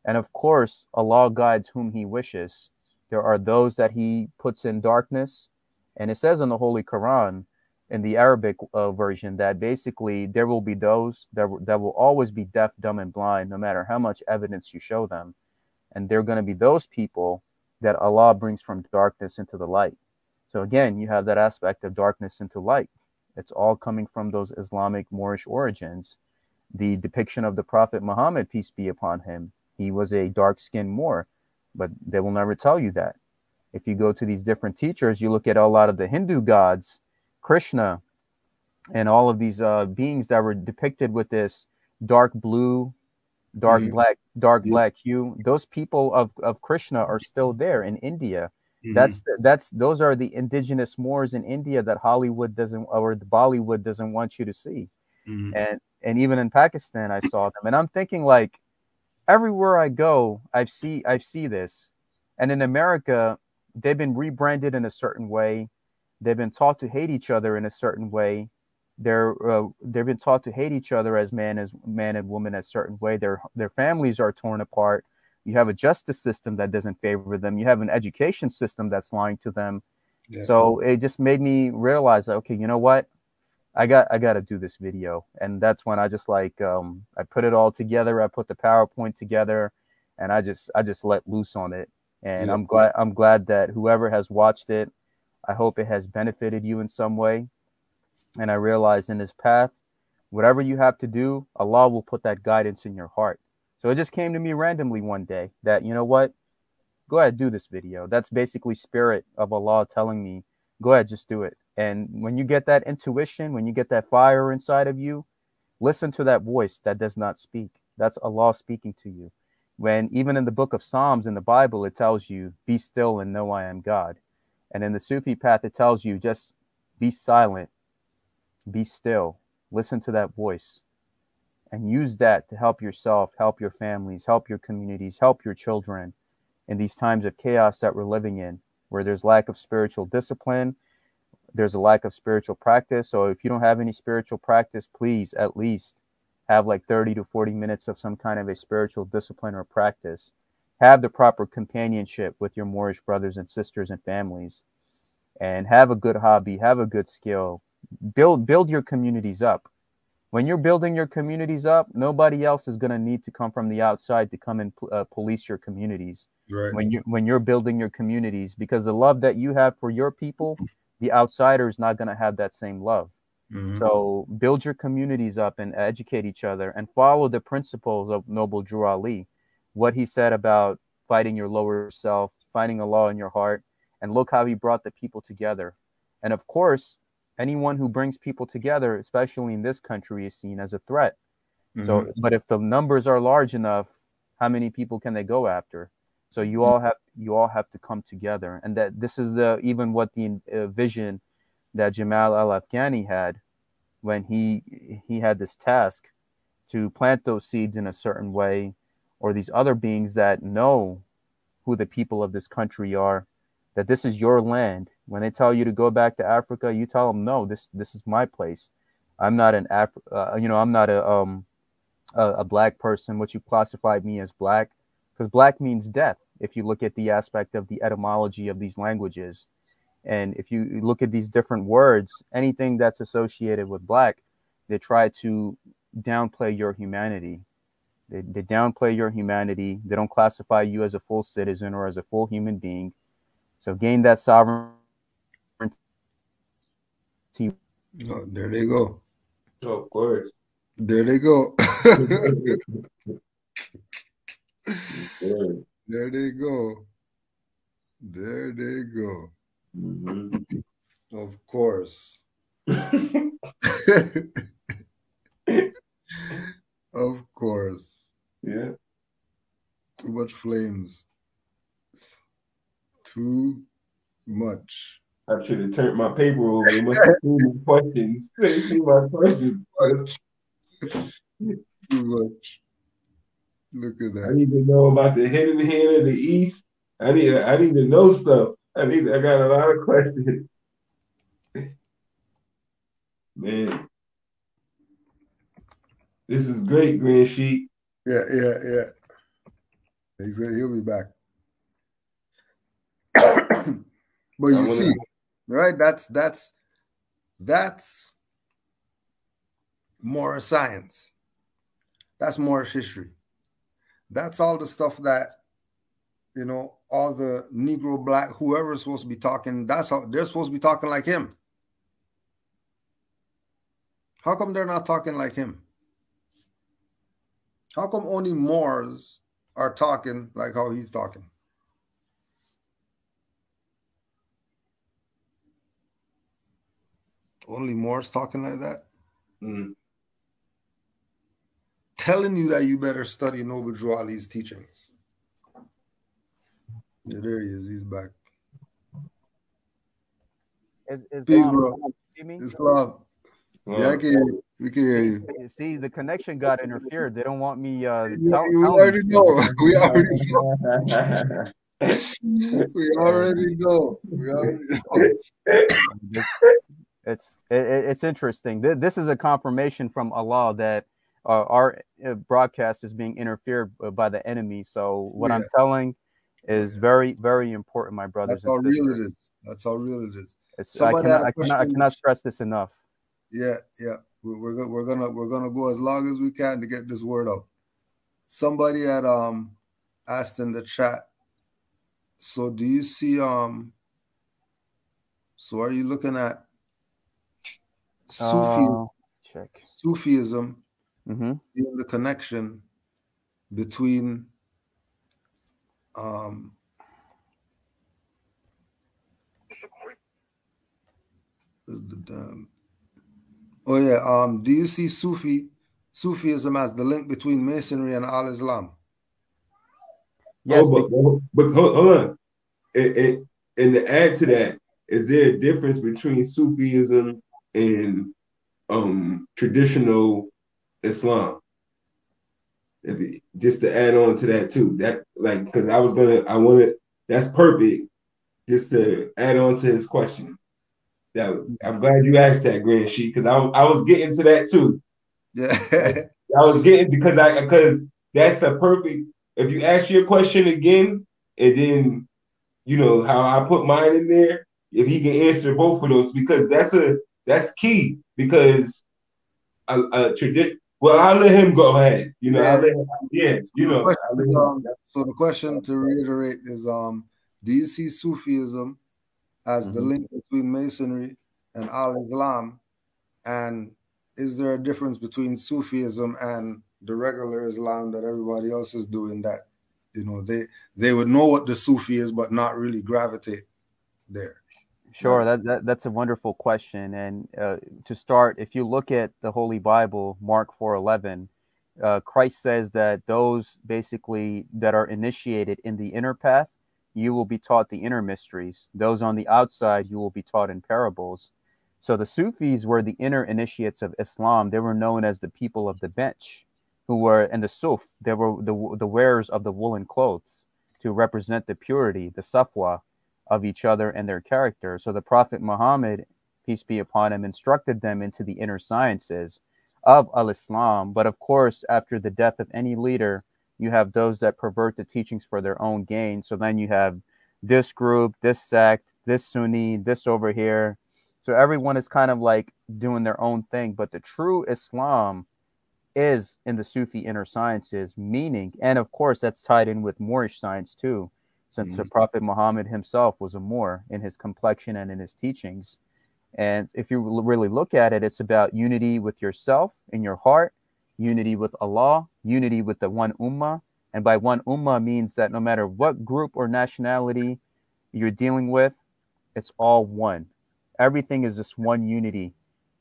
And of course, Allah guides whom He wishes. There are those that He puts in darkness. And it says in the Holy Quran, in the Arabic version, that basically there will be those that will always be deaf, dumb, and blind, no matter how much evidence you show them. And they're going to be those people that Allah brings from darkness into the light. So again, you have that aspect of darkness into light. It's all coming from those Islamic Moorish origins. The depiction of the Prophet Muhammad, peace be upon him, he was a dark-skinned Moor, but they will never tell you that. If you go to these different teachers, you look at a lot of the Hindu gods, Krishna, and all of these beings that were depicted with this dark blue, dark black hue. Those people of Krishna are still there in India. Those are the indigenous Moors in India that Hollywood doesn't, or the Bollywood doesn't want you to see. And even in Pakistan, I saw them, and I'm thinking like, everywhere I go, I see this. And in America, they've been rebranded in a certain way. They've been taught to hate each other in a certain way. They've been taught to hate each other as man and woman a certain way. Their families are torn apart. You have a justice system that doesn't favor them. You have an education system that's lying to them. Yeah. So it just made me realize that, okay, you know what? I got to do this video. And that's when I just like, I put it all together. I put the PowerPoint together and I just let loose on it. And I'm glad that whoever has watched it, I hope it has benefited you in some way. And I realized in this path, whatever you have to do, Allah will put that guidance in your heart. So it just came to me randomly one day that, you know what, go ahead, do this video. That's basically spirit of Allah telling me, go ahead, just do it. And when you get that intuition, when you get that fire inside of you, listen to that voice that does not speak. That's Allah speaking to you. When even in the book of Psalms in the Bible, it tells you, be still and know I am God. And in the Sufi path, it tells you just be silent, be still, listen to that voice, and use that to help yourself, help your families, help your communities, help your children in these times of chaos that we're living in, where there's lack of spiritual discipline, there's a lack of spiritual practice. So if you don't have any spiritual practice, please at least have like 30 to 40 minutes of some kind of a spiritual discipline or practice. Have the proper companionship with your Moorish brothers and sisters and families, and have a good hobby, have a good skill. Build your communities up. When you're building your communities up, nobody else is going to need to come from the outside to come and police your communities. Right. When you're building your communities, because the love that you have for your people, the outsider is not going to have that same love. So build your communities up and educate each other and follow the principles of Noble Drew Ali, what he said about fighting your lower self, finding Allah in your heart, and look how he brought the people together. And of course, anyone who brings people together, especially in this country, is seen as a threat. So, but if the numbers are large enough, how many people can they go after? So you all have to come together, and that this is even what the vision that Jamal al-Afghani had when he had this task to plant those seeds in a certain way, or these other beings that know who the people of this country are, that this is your land. When they tell you to go back to Africa, you tell them, no, this is my place. I'm not an I'm not a black person, what you classified me as black, because black means death. If you look at the aspect of the etymology of these languages, and if you look at these different words, anything that's associated with black, they try to downplay your humanity. They downplay your humanity. They don't classify you as a full citizen or as a full human being. So gain that sovereignty. Oh, there they go. Oh, of course. There they go. Sure. There they go. There they go. Mm-hmm. Of course. Of course. Yeah. Too much flames. Too much. I should have turned my paper over. They must have seen my questions. They see my questions. Too much. Look at I that. need to know about the hidden hand of the East. I need to know stuff. I got a lot of questions. Man, this is great, Grand Sheik. Yeah, yeah, yeah. He'll be back. But I you wanna see, right? That's more science. That's more history. That's all the stuff that, all the Negro, Black, whoever's supposed to be talking, that's how they're supposed to be talking like him. How come they're not talking like him? How come only Moors are talking like how he's talking? Only Moors talking like that? Telling you that you better study Noble Drew Ali's teachings. Yeah, there he is. He's back. Peace, bro. Islam. Yeah, we can hear you. See, the connection got interfered. They don't want me. We already know. We already know. We already know. We already know. It's interesting. This is a confirmation from Allah that our broadcast is being interfered by the enemy. So what I'm telling is very, very important, my brothers. That's how real it is. That's how real it is. I cannot stress this enough. Yeah, yeah. We're gonna go as long as we can to get this word out. Somebody had asked in the chat. So do you see so are you looking at Sufism in the connection between do you see Sufism as the link between Masonry and Al-Islam? Yes, but hold on. And to add to that, is there a difference between Sufism and traditional Islam? Just to add on to that too, that because that's perfect. Just to add on to his question. I'm glad you asked that, Grand Sheik, because I was getting to that too. Yeah, I was getting because that's a perfect. If you ask your question again, and then how I put mine in there, if he can answer both of those, because that's key. Because tradition. Well, I'll let him go ahead. I'll let him, So the question to reiterate is, do you see Sufism as the link between Masonry and Al-Islam? And is there a difference between Sufism and the regular Islam that everybody else is doing, that they would know what the Sufi is but not really gravitate there? Sure, that's a wonderful question. And to start, if you look at the Holy Bible, Mark 4:11, Christ says that those basically that are initiated in the inner path, you will be taught the inner mysteries. Those on the outside, you will be taught in parables. So the Sufis were the inner initiates of Islam. They were known as the people of the bench, and the Suf, they were the wearers of the woolen clothes to represent the purity, the safwa of each other and their character. So the Prophet Muhammad, peace be upon him, instructed them into the inner sciences of al-Islam. But of course, after the death of any leader, you have those that pervert the teachings for their own gain. So then you have this group, this sect, this Sunni, this over here. So everyone is kind of like doing their own thing. But the true Islam is in the Sufi inner sciences, meaning, and of course, that's tied in with Moorish science too, since the Prophet Muhammad himself was a Moor in his complexion and in his teachings. And if you really look at it, it's about unity with yourself in your heart, unity with Allah, unity with the one ummah. And by one ummah means that no matter what group or nationality you're dealing with, it's all one. Everything is this one unity,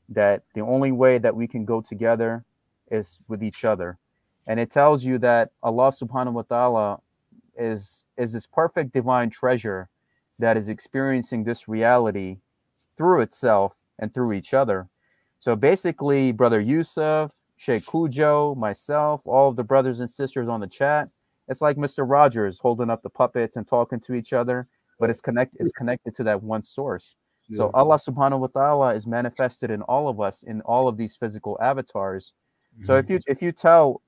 that the only way that we can go together is with each other. And it tells you that Allah subhanahu wa ta'ala is this perfect divine treasure that is experiencing this reality through itself and through each other. So basically, Brother Yusuf, Sheikh Kujo, myself, all of the brothers and sisters on the chat, it's like Mr. Rogers holding up the puppets and talking to each other, but it's connected to that one source. So Yeah. Allah subhanahu wa ta'ala is manifested in all of us, in all of these physical avatars. So if you tell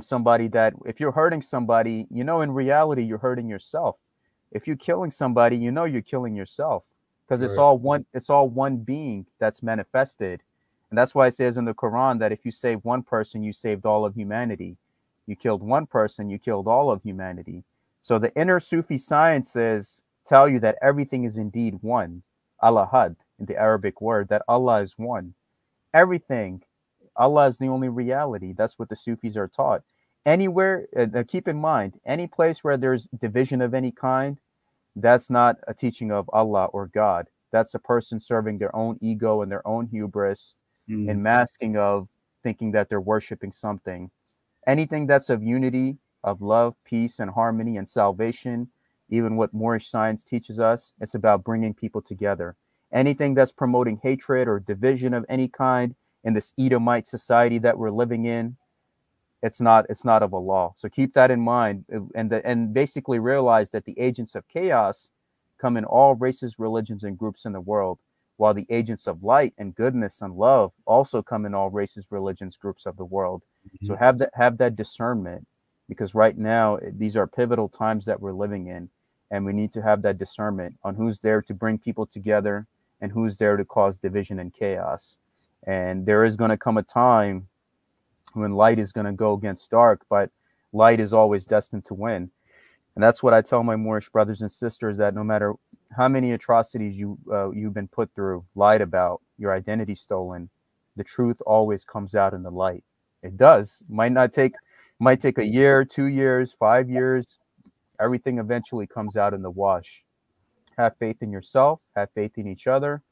somebody that if you're hurting somebody, you know, in reality, you're hurting yourself. If you're killing somebody, you know, you're killing yourself, because Right. it's all one being that's manifested. And that's why it says in the Quran that if you save one person, you saved all of humanity. You killed one person, you killed all of humanity. So the inner Sufi sciences tell you that everything is indeed one. Allahad, in the Arabic word, that Allah is one. Everything. Allah is the only reality. That's what the Sufis are taught. Anywhere, keep in mind, any place where there's division of any kind, that's not a teaching of Allah or God. That's a person serving their own ego and their own hubris and masking of thinking that they're worshiping something. Anything that's of unity, of love, peace, and harmony and salvation, even what Moorish science teaches us, it's about bringing people together. Anything that's promoting hatred or division of any kind in this Edomite society that we're living in, it's not of Allah. So keep that in mind, and basically realize that the agents of chaos come in all races, religions, and groups in the world, while the agents of light and goodness and love also come in all races, religions, groups of the world. So have that discernment, because right now these are pivotal times that we're living in, and we need to have that discernment on who's there to bring people together and who's there to cause division and chaos. And there is going to come a time when light is going to go against dark, but light is always destined to win. And that's what I tell my Moorish brothers and sisters, that no matter how many atrocities you've been put through, lied about, your identity stolen, the truth always comes out in the light. It does. Might take a year, 2 years, 5 years. Everything eventually comes out in the wash. Have faith in yourself, have faith in each other,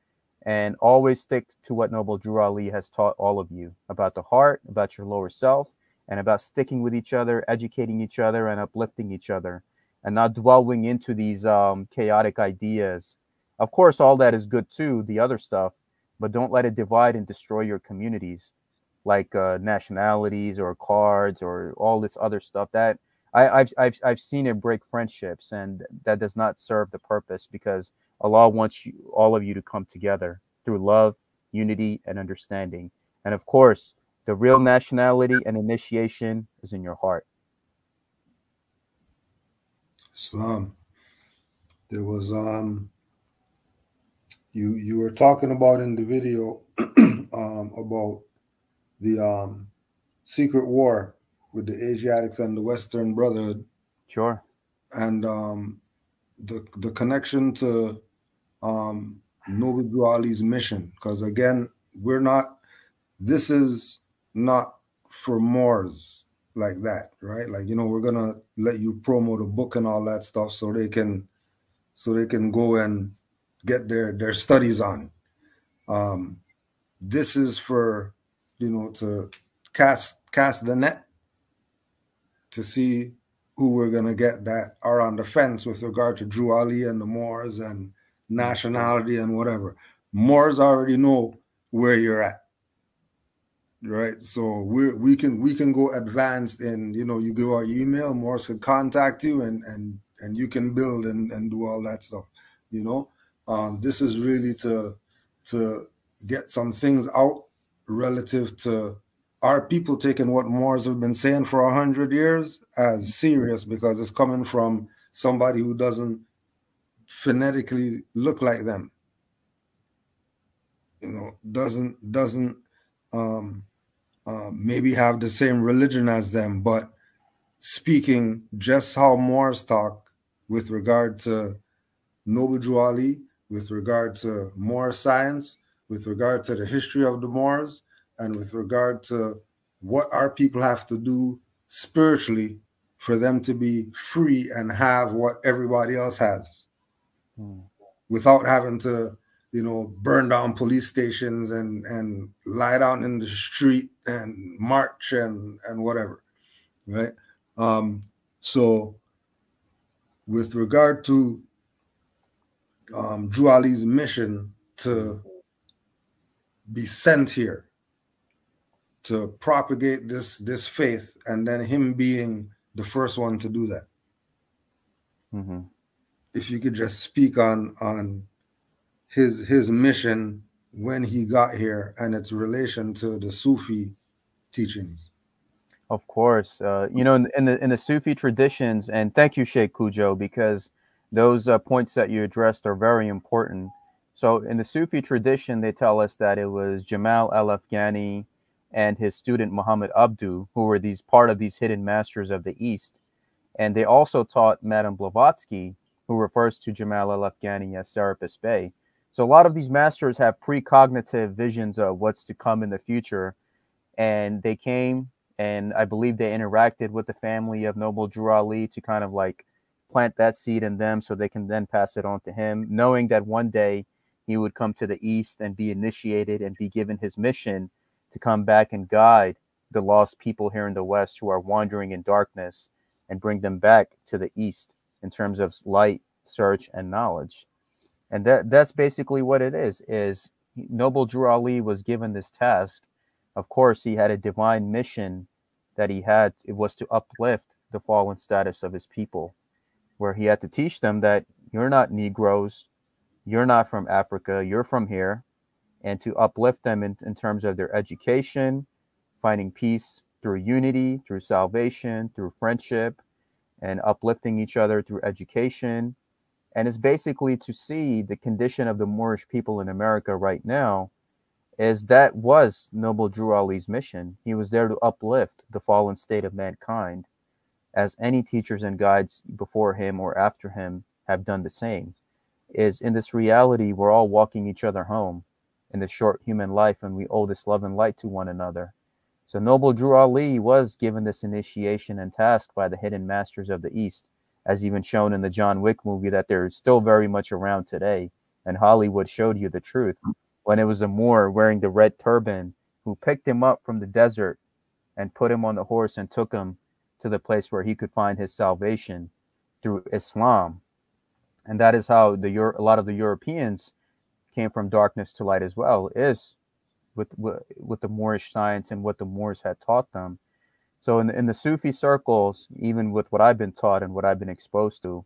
and always stick to what Noble Drew Ali has taught all of you about the heart, about your lower self, and about sticking with each other, educating each other, and uplifting each other, and not dwelling into these chaotic ideas. Of course, all that is good too, the other stuff, but don't let it divide and destroy your communities, like nationalities or cards or all this other stuff. That I've seen it break friendships, and that does not serve the purpose, because Allah wants all of you to come together through love, unity, and understanding. And of course, the real nationality and initiation is in your heart. Islam. There was you were talking about in the video about the secret war with the Asiatics and the Western Brotherhood. Sure. And the connection to Noble Drew Ali's mission, because again, this is not for Moors like that, right? Like, we're gonna let you promote a book and all that stuff so they can go and get their studies on. This is for, to cast the net to see who we're gonna get that are on the fence with regard to Drew Ali and the Moors and nationality and whatever. Moors already know where you're at, right? So we can go advanced, and you give our email, Moors can contact you, and you can build and do all that stuff. This is really to get some things out relative to our people taking what Moors have been saying for 100 years as serious, because it's coming from somebody who doesn't phonetically look like them, doesn't maybe have the same religion as them, but speaking just how Moors talk with regard to Noble Drew Ali, with regard to Moor science, with regard to the history of the Moors, and with regard to what our people have to do spiritually, to be able to for them to be free and have what everybody else has without having to, burn down police stations and lie down in the street and march and whatever, right? So with regard to Drew Ali's mission to be sent here to propagate this faith, and then him being the first one to do that. If you could just speak on his mission when he got here and its relation to the Sufi teachings. Of course, in the Sufi traditions, and thank you, Sheikh Kujo, because those points that you addressed are very important. So, in the Sufi tradition, they tell us that it was Jamal al-Afghani and his student Muhammad Abdu who were these part of these hidden masters of the East, and they also taught Madame Blavatsky, who refers to Jamal al-Afghani as Serapis Bey. So, a lot of these masters have precognitive visions of what's to come in the future, and they came, and I believe they interacted with the family of Noble Drew Ali to kind of like plant that seed in them so they can then pass it on to him, knowing that one day he would come to the East and be initiated and be given his mission to come back and guide the lost people here in the West who are wandering in darkness and bring them back to the East in terms of light, search, and knowledge. And that's basically what it is Noble Drew Ali was given this task. Of course, he had a divine mission that he had. It was to uplift the fallen status of his people, where he had to teach them that you're not Negroes, you're not from Africa, you're from here, and to uplift them in terms of their education, finding peace through unity, through salvation, through friendship, and uplifting each other through education. And it's basically to see the condition of the Moorish people in America right now, is that was Noble Drew Ali's mission. He was there to uplift the fallen state of mankind, as any teachers and guides before him or after him have done the same. Is in this reality, we're all walking each other home in this short human life, and we owe this love and light to one another. So Noble Drew Ali was given this initiation and task by the hidden masters of the East, as even shown in the John Wick movie, that they're still very much around today. And Hollywood showed you the truth when it was a Moor wearing the red turban who picked him up from the desert and put him on the horse and took him to the place where he could find his salvation through Islam. And that is how a lot of the Europeans came from darkness to light as well, is with the Moorish science and what the Moors had taught them. So in the Sufi circles, even with what I've been taught and what I've been exposed to,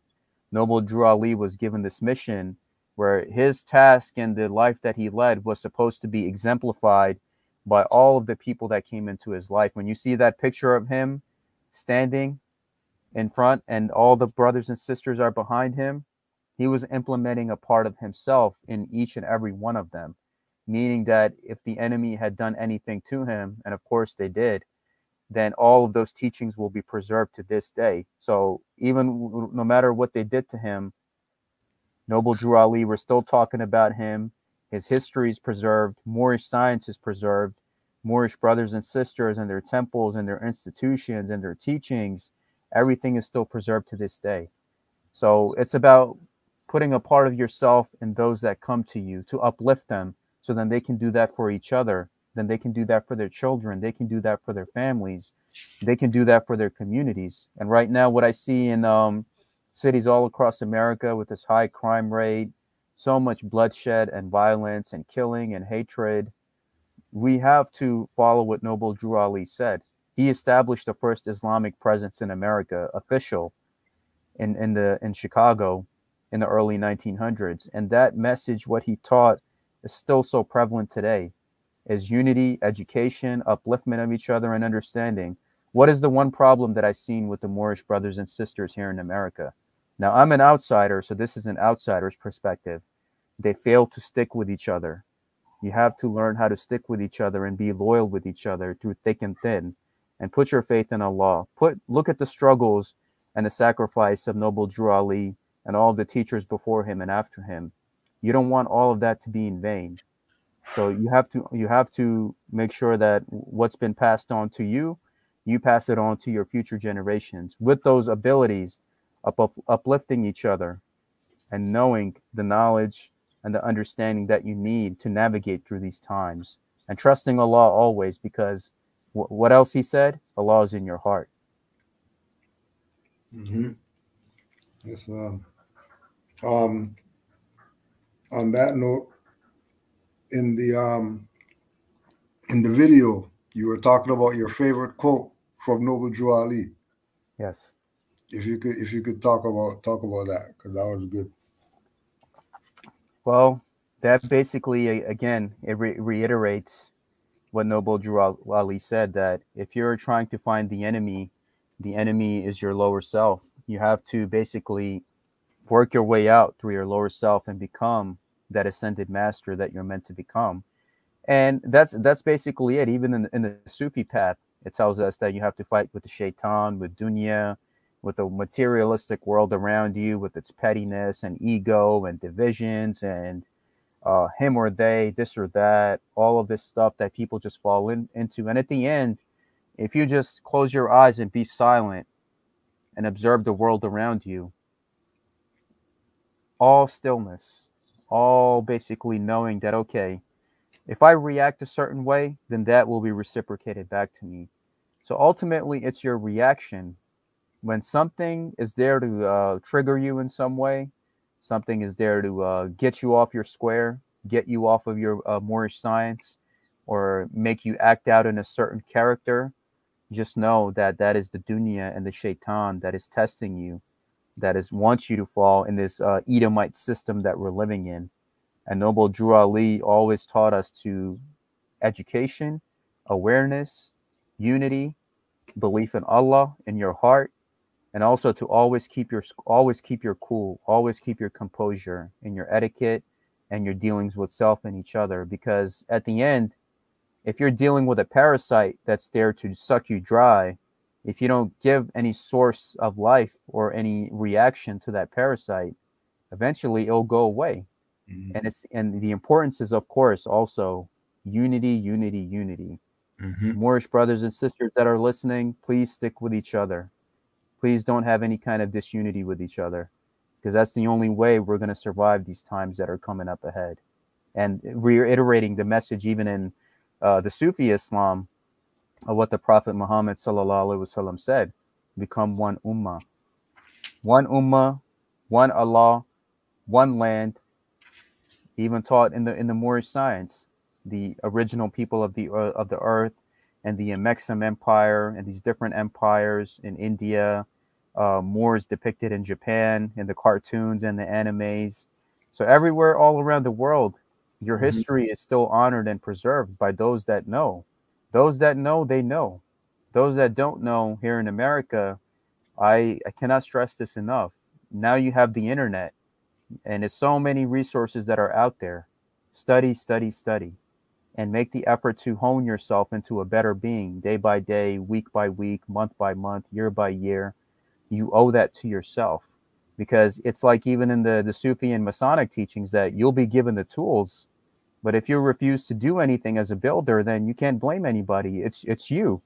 Noble Drew Ali was given this mission where his task and the life that he led was supposed to be exemplified by all of the people that came into his life. When you see that picture of him standing in front and all the brothers and sisters are behind him, he was implementing a part of himself in each and every one of them, meaning that if the enemy had done anything to him, and of course they did, then all of those teachings will be preserved to this day. So even no matter what they did to him, Noble Drew Ali, we're still talking about him. His history is preserved. Moorish science is preserved. Moorish brothers and sisters and their temples and their institutions and their teachings, everything is still preserved to this day. So it's about putting a part of yourself in those that come to you to uplift them, so then they can do that for each other. Then they can do that for their children. They can do that for their families. They can do that for their communities. And right now, what I see in cities all across America with this high crime rate, so much bloodshed and violence and killing and hatred, we have to follow what Noble Drew Ali said. He established the first Islamic presence in America, official, in Chicago in the early 1900s. And that message, what he taught, is still so prevalent today, is unity, education, upliftment of each other, and understanding. What is the one problem that I've seen with the Moorish brothers and sisters here in America? Now, I'm an outsider, so this is an outsider's perspective. They fail to stick with each other. You have to learn how to stick with each other and be loyal with each other through thick and thin, and put your faith in Allah. Look at the struggles and the sacrifice of Noble Drew Ali and all the teachers before him and after him. You don't want all of that to be in vain. So you have to make sure that what's been passed on to you, You pass it on to your future generations with those abilities of uplifting each other and knowing the knowledge and the understanding that you need to navigate through these times, and trusting Allah always, because what else he said? Allah is in your heart. Yes. Um, on that note, in the video, you were talking about your favorite quote from Noble Drew Ali. Yes. If you could talk about that, because that was good. Well, that basically, again, it reiterates what Noble Drew Ali said, that if you're trying to find the enemy is your lower self. You have to basically work your way out through your lower self and become that ascended master that you're meant to become. And that's basically it. Even in the Sufi path, it tells us that you have to fight with the shaitan, with dunya, with the materialistic world around you, with its pettiness and ego and divisions and him or they, this or that, all of this stuff that people just fall into. And at the end, if you just close your eyes and be silent and observe the world around you, all stillness, all basically knowing that, okay, if I react a certain way, then that will be reciprocated back to me. So ultimately, it's your reaction. When something is there to trigger you in some way, something is there to get you off your square, get you off of your Moorish science, or make you act out in a certain character, just know that that is the dunya and the shaitan that is testing you, that is wants you to fall in this Edomite system that we're living in. And Noble Drew Ali always taught us to education, awareness, unity, belief in Allah in your heart, and also to always keep your cool, always keep your composure in your etiquette and your dealings with self and each other. Because at the end, if you're dealing with a parasite that's there to suck you dry, if you don't give any source of life or any reaction to that parasite, eventually it'll go away. And the importance is, of course, also unity, unity, unity. Moorish brothers and sisters that are listening, please stick with each other. Please don't have any kind of disunity with each other, because that's the only way we're going to survive these times that are coming up ahead. And reiterating the message, even in the Sufi Islam, of what the Prophet Muhammad sallallahu alaihi wasallam said: become one ummah, one Allah, one land. Even taught in the Moorish science, the original people of the earth, and the Mexam Empire and these different empires in India, Moors depicted in Japan in the cartoons and the animes. So everywhere, all around the world, your history is still honored and preserved by those that know. Those that know, they know. Those that don't know, here in America, I cannot stress this enough. Now you have the internet, and there's so many resources that are out there. Study, study, study, and make the effort to hone yourself into a better being day by day, week by week, month by month, year by year. You owe that to yourself, because it's like even in the Sufi and Masonic teachings that you'll be given the tools, but if you refuse to do anything as a builder, then you can't blame anybody. It's you.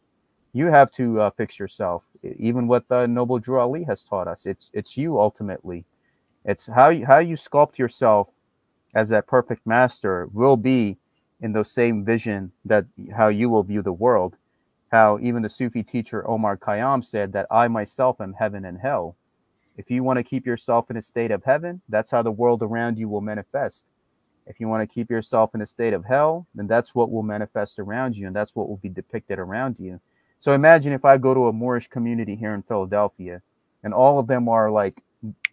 You have to fix yourself. Even what Noble Drew Ali has taught us, it's you ultimately. It's how you sculpt yourself as that perfect master will be in those same vision, that how you will view the world. How even the Sufi teacher Omar Khayyam said that I myself am heaven and hell. If you want to keep yourself in a state of heaven, that's how the world around you will manifest. If you want to keep yourself in a state of hell, then that's what will manifest around you, and that's what will be depicted around you. So imagine if I go to a Moorish community here in Philadelphia, and all of them are like,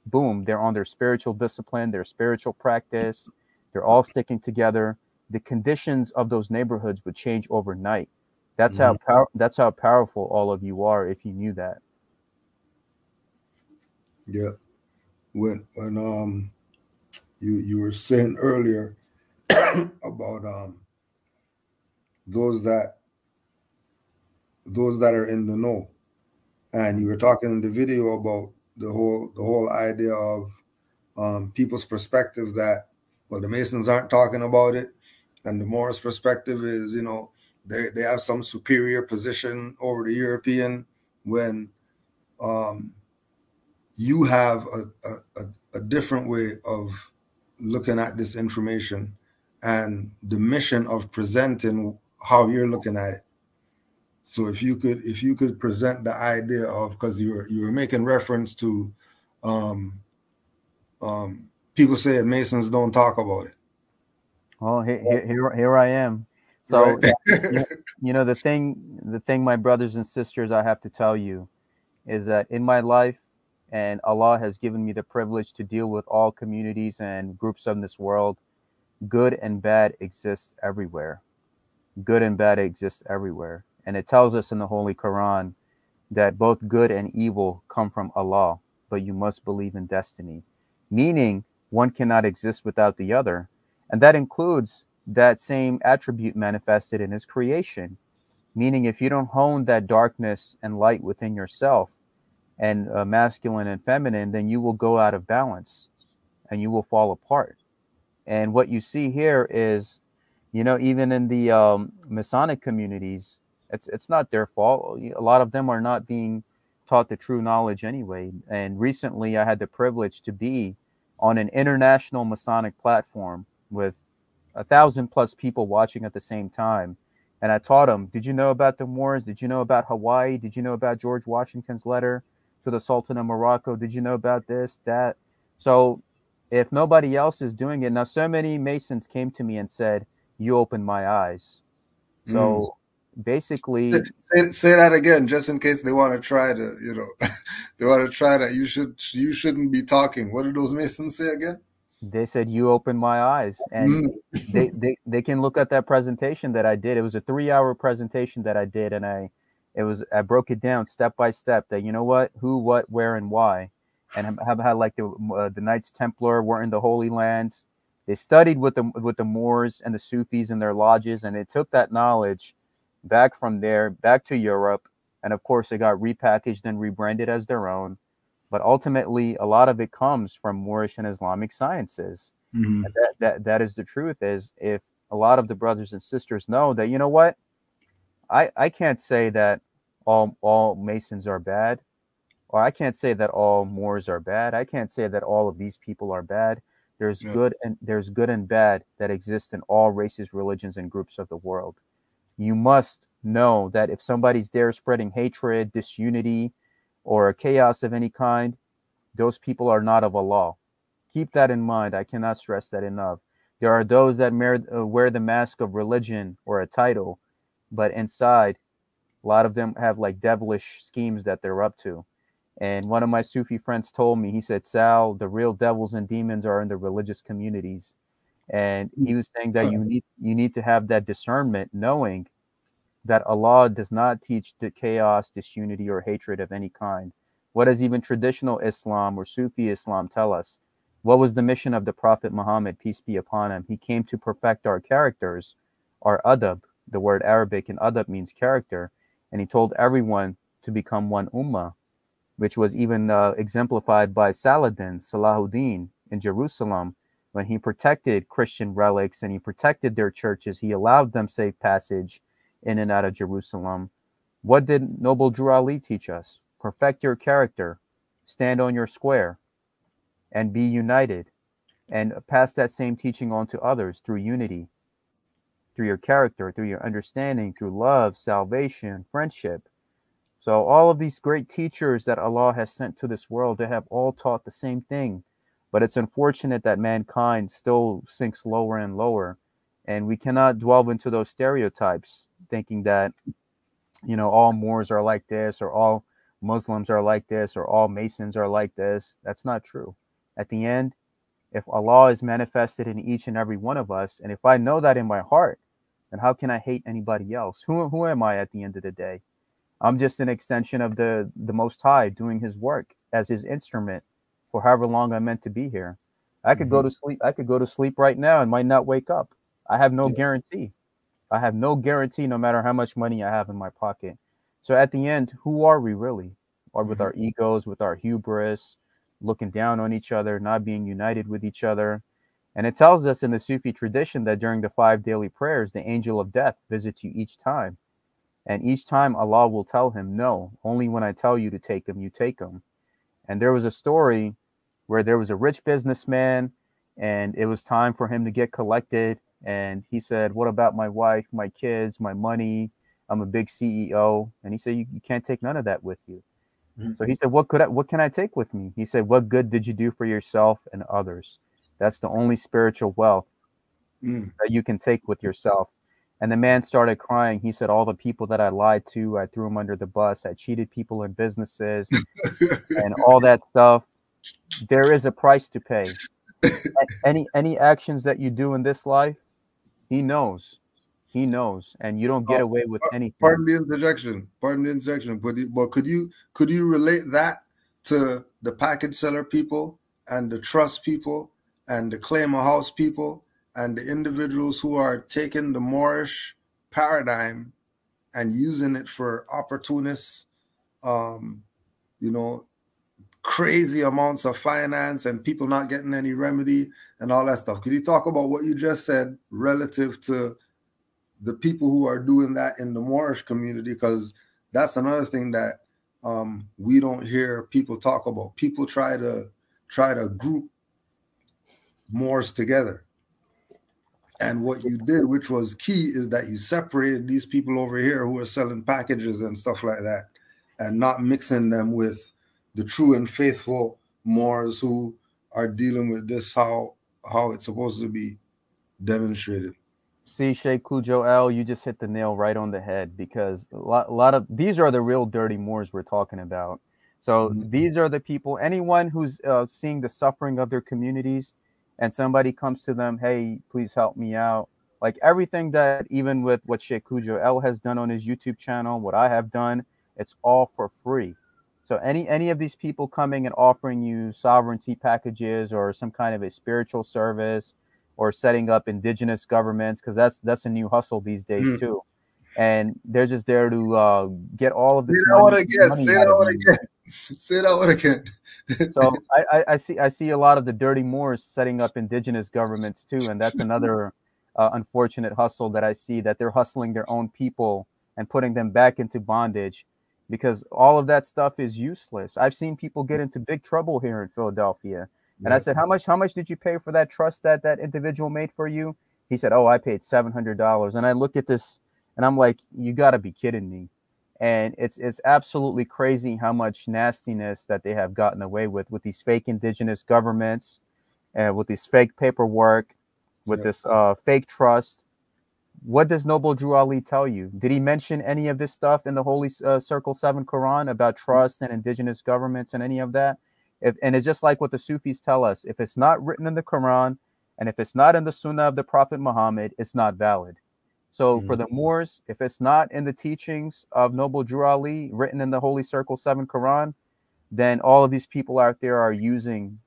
boom, they're on their spiritual discipline, their spiritual practice, they're all sticking together. The conditions of those neighborhoods would change overnight. That's that's how powerful all of you are, if you knew that. Yeah. When you were saying earlier about those that are in the know, and you were talking in the video about the whole idea of people's perspective, that, well, the Masons aren't talking about it, and the Morris perspective is, they have some superior position over the European, when you have a different way of looking at this information and the mission of presenting how you're looking at it. So if you could present the idea of, because you were making reference to um, people say Masons don't talk about it. Well, here I am. Right. So the thing, my brothers and sisters, I have to tell you is that in my life, and Allah has given me the privilege to deal with all communities and groups of this world, good and bad exists everywhere. Good and bad exists everywhere. And it tells us in the Holy Quran that both good and evil come from Allah, but you must believe in destiny, meaning one cannot exist without the other. And that includes that same attribute manifested in his creation, meaning if you don't hone that darkness and light within yourself, and masculine and feminine, then you will go out of balance and you will fall apart. And what you see here is, even in the Masonic communities, it's not their fault. A lot of them are not being taught the true knowledge anyway. And recently, I had the privilege to be on an international Masonic platform with 1,000+ people watching at the same time. And I taught them, did you know about the Moors? Did you know about Hawaii? Did you know about George Washington's letter to the Sultan of Morocco? Did you know about this, that? So if nobody else is doing it, now so many Masons came to me and said, you opened my eyes. So basically, say that again, just in case they want to try to, they want to try that. You shouldn't be talking. What did those Masons say again? they said, you opened my eyes. And they can look at that presentation that I did. It was a 3-hour presentation that I did, and I broke it down step by step, that what, who, what, where, and why. And have had like the Knights Templar were in the Holy Lands. They studied with the Moors and the Sufis in their lodges, and they took that knowledge back from there back to Europe, and of course it got repackaged and rebranded as their own. But ultimately, a lot of it comes from Moorish and Islamic sciences. Mm-hmm. And that is the truth. Is if a lot of the brothers and sisters know that, what, I can't say that all Masons are bad, or I can't say that all Moors are bad. I can't say that all of these people are bad. There's good and bad that exist in all races, religions, and groups of the world. You must know that if somebody's there spreading hatred, disunity, or chaos of any kind, those people are not of Allah. Keep that in mind. I cannot stress that enough. There are those that wear the mask of religion or a title, but inside, a lot of them have like devilish schemes that they're up to. And one of my Sufi friends told me, he said, Sal, the real devils and demons are in the religious communities. And he was saying that you need to have that discernment, knowing that Allah does not teach the chaos, disunity, or hatred of any kind. What does even traditional Islam or Sufi Islam tell us? What was the mission of the Prophet Muhammad, peace be upon him? He came to perfect our characters, our adab. The word Arabic in adab means character. And he told everyone to become one ummah, which was even exemplified by Salahuddin in Jerusalem. When he protected Christian relics and he protected their churches, he allowed them safe passage in and out of Jerusalem. What did Noble Drew Ali teach us? Perfect your character, stand on your square, and be united, and pass that same teaching on to others through unity, through your character, through your understanding, through love, salvation, friendship. So all of these great teachers that Allah has sent to this world, they have all taught the same thing. But it's unfortunate that mankind still sinks lower and lower. And we cannot dwell into those stereotypes, thinking that, all Moors are like this, or all Muslims are like this, or all Masons are like this. That's not true. At the end, if Allah is manifested in each and every one of us, and if I know that in my heart, then how can I hate anybody else? Who am I at the end of the day? I'm just an extension of the Most High, doing his work as his instrument for however long I'm meant to be here. I could go to sleep. I could go to sleep right now and might not wake up. I have no guarantee. I have no guarantee, no matter how much money I have in my pocket. So at the end, who are we really? Or with our egos, with our hubris, looking down on each other, not being united with each other. And it tells us in the Sufi tradition that during the 5 daily prayers, the angel of death visits you each time. And each time Allah will tell him, no, only when I tell you to take him, you take him. And there was a story where there was a rich businessman and it was time for him to get collected. And he said, what about my wife, my kids, my money? I'm a big CEO. And he said, you can't take none of that with you. So he said, what can I take with me? He said, what good did you do for yourself and others? That's the only spiritual wealth that you can take with yourself. And the man started crying. He said, all the people that I lied to, I threw them under the bus. I cheated people in businesses and all that stuff. There is a price to pay. Any actions that you do in this life, he knows. He knows. And you don't get away with anything. Pardon the interjection. Pardon the interjection. But could you relate that to the package seller people and the trust people and the claim a house people and the individuals who are taking the Moorish paradigm and using it for opportunists, crazy amounts of finance and people not getting any remedy and all that stuff? Could you talk about what you just said relative to the people who are doing that in the Moorish community? Because that's another thing that we don't hear people talk about. People try to group Moors together. And what you did, which was key, is that you separated these people over here who are selling packages and stuff like that and not mixing them with the true and faithful Moors who are dealing with this how it's supposed to be demonstrated. See, Sheikh Kujo L, you just hit the nail right on the head, because a lot of these are the real dirty Moors we're talking about. So these are the people, anyone who's seeing the suffering of their communities and somebody comes to them, hey, please help me out. Like everything that, even with what Sheikh Kujo L has done on his YouTube channel, what I have done, it's all for free. So any of these people coming and offering you sovereignty packages or some kind of a spiritual service or setting up indigenous governments, because that's a new hustle these days too. And they're just there to get all of this money. Say that one again. So I see a lot of the dirty Moors setting up indigenous governments too, and that's another unfortunate hustle that I see, that they're hustling their own people and putting them back into bondage, because all of that stuff is useless. I've seen people get into big trouble here in Philadelphia. And I said, how much did you pay for that trust that individual made for you? He said, oh, I paid $700. And I look at this and I'm like, you got to be kidding me. And it's absolutely crazy how much nastiness that they have gotten away with these fake indigenous governments and with this fake paperwork, with this fake trust. What does Noble Drew Ali tell you? Did he mention any of this stuff in the Holy Circle 7 Quran about trust and indigenous governments and any of that? And it's just like what the Sufis tell us. If it's not written in the Quran and if it's not in the Sunnah of the Prophet Muhammad, it's not valid. So for the Moors, if it's not in the teachings of Noble Drew Ali, written in the Holy Circle 7 Quran, then all of these people out there are using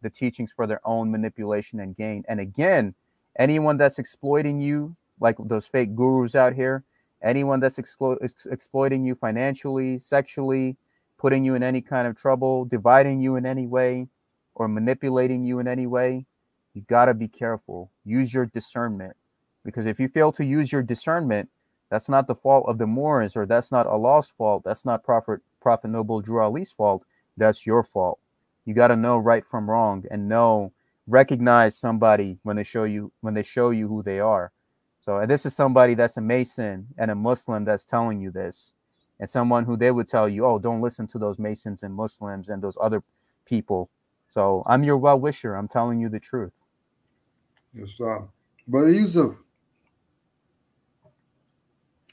the teachings for their own manipulation and gain. And again, anyone that's exploiting you, like those fake gurus out here, anyone that's exploiting you financially, sexually, putting you in any kind of trouble, dividing you in any way, or manipulating you in any way, you got to be careful. Use your discernment. Because if you fail to use your discernment, that's not the fault of the Moors, or that's not Allah's fault. That's not Prophet Noble Drew Ali's fault. That's your fault. You got to know right from wrong and recognize somebody when they show you who they are. So, and this is somebody that's a Mason and a Muslim that's telling you this. And someone who they would tell you, oh, don't listen to those Masons and Muslims and those other people. So I'm your well-wisher. I'm telling you the truth. Yes, Brother Yusuf,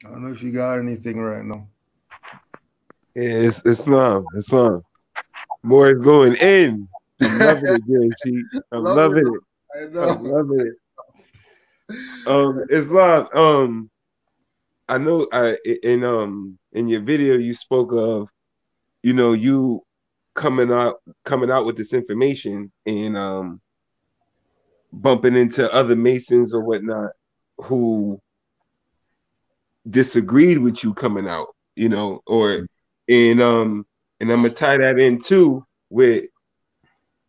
I don't know if you got anything right now. Yeah, it's Islam. More is going in. I'm loving it, Gary Chief. I'm loving it. I know. I'm loving it. Islam. I know. In your video you spoke of, you coming out with this information and bumping into other Masons or whatnot who disagreed with you coming out, and I'm gonna tie that in too with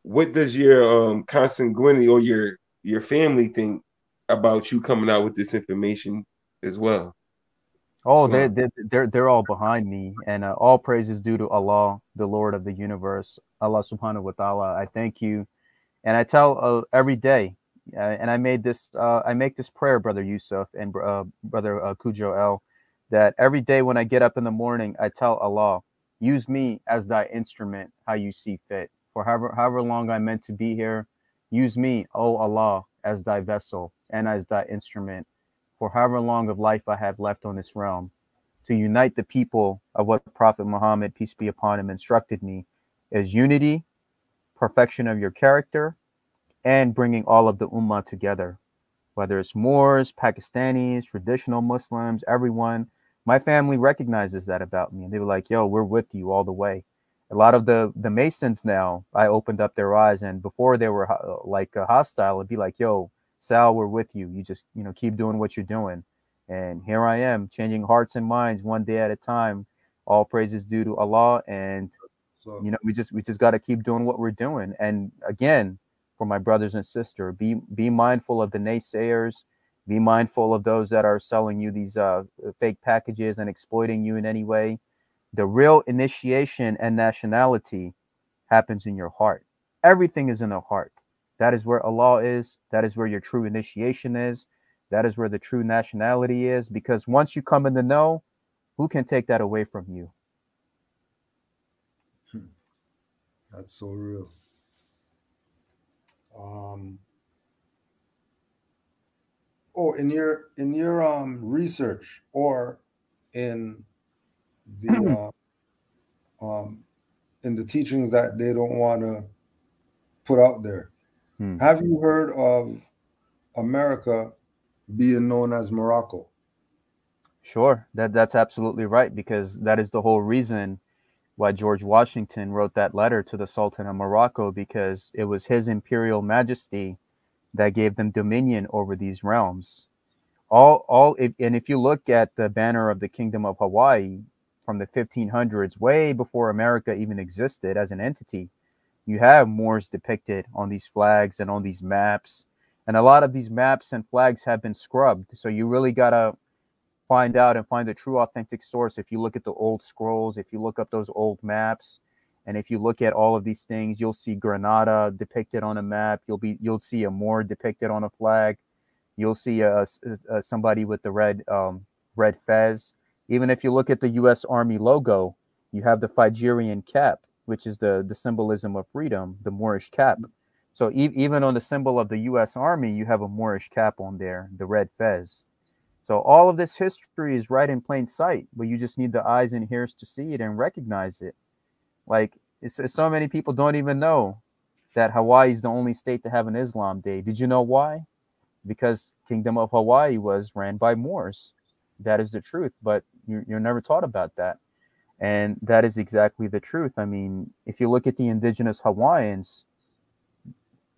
what does your consanguinity or your family think about you coming out with this information as well? Oh, Islam. they're all behind me, and all praise is due to Allah, the Lord of the universe, Allah Subhanahu wa Taala. I thank you, and I tell every day, and I make this prayer, brother Yusuf and brother Kujo El, that every day when I get up in the morning, I tell Allah, use me as thy instrument, how you see fit. For however long I'm meant to be here, use me, O Allah, as thy vessel and as thy instrument. For however long of life I have left on this realm, to unite the people of what Prophet Muhammad, peace be upon him, instructed me, is unity, perfection of your character, and bringing all of the ummah together, whether it's Moors, Pakistanis, traditional Muslims, everyone. My family recognizes that about me, and they were like, "Yo, we're with you all the way." A lot of the Masons now, I opened up their eyes, and before they were hostile, it'd be like, "Yo, Sal, we're with you. You just keep doing what you're doing." And here I am, changing hearts and minds one day at a time. All praises due to Allah, and So we just got to keep doing what we're doing. And again, for my brothers and sisters, be mindful of the naysayers, be mindful of those that are selling you these fake packages and exploiting you in any way. The real initiation and nationality happens in your heart. Everything is in the heart. That is where Allah is. That is where your true initiation is. That is where the true nationality is. Because once you come in the know, who can take that away from you? that's so real. Um, oh, in your research or in the um, in the teachings that they don't want to put out there, Hmm. have you heard of America being known as Morocco? Sure, that's absolutely right, because that is the whole reason why George Washington wrote that letter to the Sultan of Morocco, because it was his imperial majesty that gave them dominion over these realms. And if you look at the banner of the Kingdom of Hawaii from the 1500s, way before America even existed as an entity, you have Moors depicted on these flags and on these maps. And a lot of these maps and flags have been scrubbed. So you really got to find out and find the true authentic source. If you look at the old scrolls, if you look up those old maps, and if you look at all of these things, you'll see Granada depicted on a map. You'll see a Moor depicted on a flag. You'll see somebody with the red fez. Even if you look at the U.S. Army logo, you have the Phrygian cap, which is the symbolism of freedom, the Moorish cap. So even on the symbol of the U.S. Army, you have a Moorish cap on there, the red fez. So all of this history is right in plain sight, but you just need the eyes and ears to see it and recognize it. Like so many people don't even know that Hawaii is the only state to have an Islam day. Did you know why? Because Kingdom of Hawaii was ran by Moors. That is the truth, but you're never taught about that. And that is exactly the truth. I mean, if you look at the indigenous Hawaiians,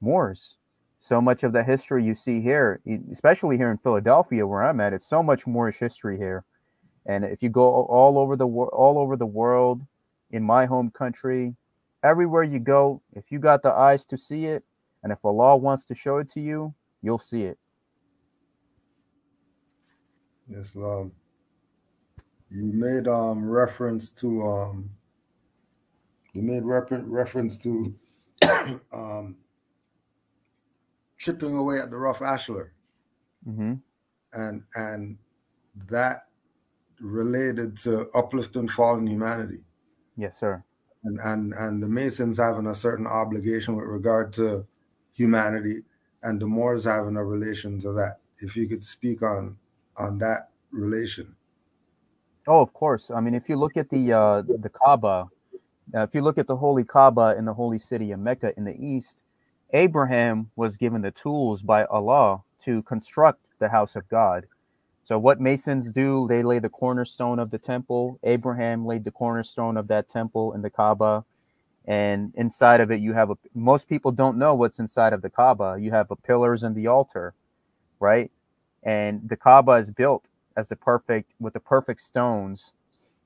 Moors, so much of the history you see here, especially here in Philadelphia where I'm at, it's so much Moorish history here. And if you go all over the world, in my home country, everywhere you go, if you got the eyes to see it, and if Allah wants to show it to you, you'll see it. Islam. You made reference to reference to um, chipping away at the rough ashlar, Mm-hmm. and that related to uplifting fallen humanity, Yes, sir. and the Masons having a certain obligation with regard to humanity, and the Moors having a relation to that. If you could speak on that relation. Oh, of course. I mean, if you look at the Kaaba, if you look at the holy Kaaba in the holy city of Mecca in the east, Abraham was given the tools by Allah to construct the house of God. So what Masons do, they lay the cornerstone of the temple. Abraham laid the cornerstone of that temple in the Kaaba. And inside of it, most people don't know what's inside of the Kaaba. You have the pillars and the altar, right? And the Kaaba is built as with the perfect stones.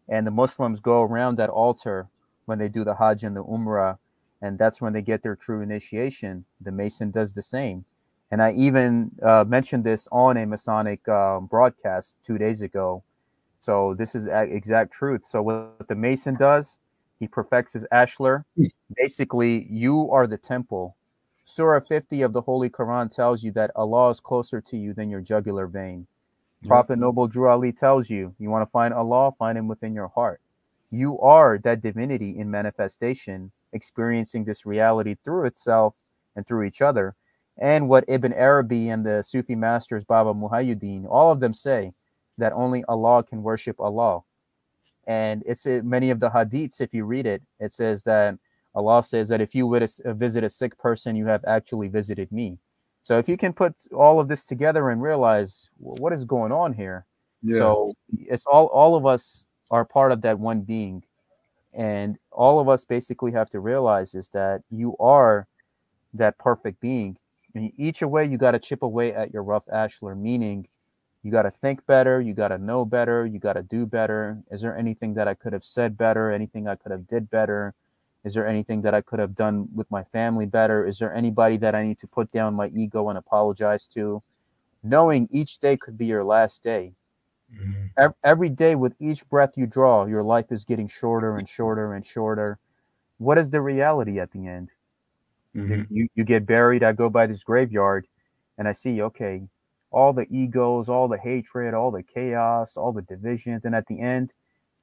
And the Muslims go around that altar when they do the Hajj and the Umrah. And that's when they get their true initiation. The Mason does the same. And I even mentioned this on a Masonic broadcast 2 days ago. So this is exact truth. So what the Mason does, he perfects his ashlar. Basically, you are the temple. Surah 50 of the Holy Quran tells you that Allah is closer to you than your jugular vein. Yeah. Prophet Noble Drew Ali tells you, you want to find Allah, find him within your heart. You are that divinity in manifestation, experiencing this reality through itself and through each other. And what Ibn Arabi and the Sufi masters, Baba Muhayyiddin, all of them say that only Allah can worship Allah. And it's many of the hadiths, if you read it, it says that Allah says that if you would visit a sick person, you have actually visited me. So if you can put all of this together and realize what is going on here. Yeah. So it's all of us are part of that one being. And all of us basically have to realize is that you are that perfect being. And each way you got to chip away at your rough ashlar, meaning you got to think better, you got to know better, you got to do better. Is there anything that I could have said better? Anything I could have did better? Is there anything that I could have done with my family better? Is there anybody that I need to put down my ego and apologize to? Knowing each day could be your last day. Every day with each breath you draw, your life is getting shorter and shorter and shorter. What is the reality at the end? You get buried. I go by this graveyard and I see, okay, all the egos, all the hatred, all the chaos, all the divisions. And at the end,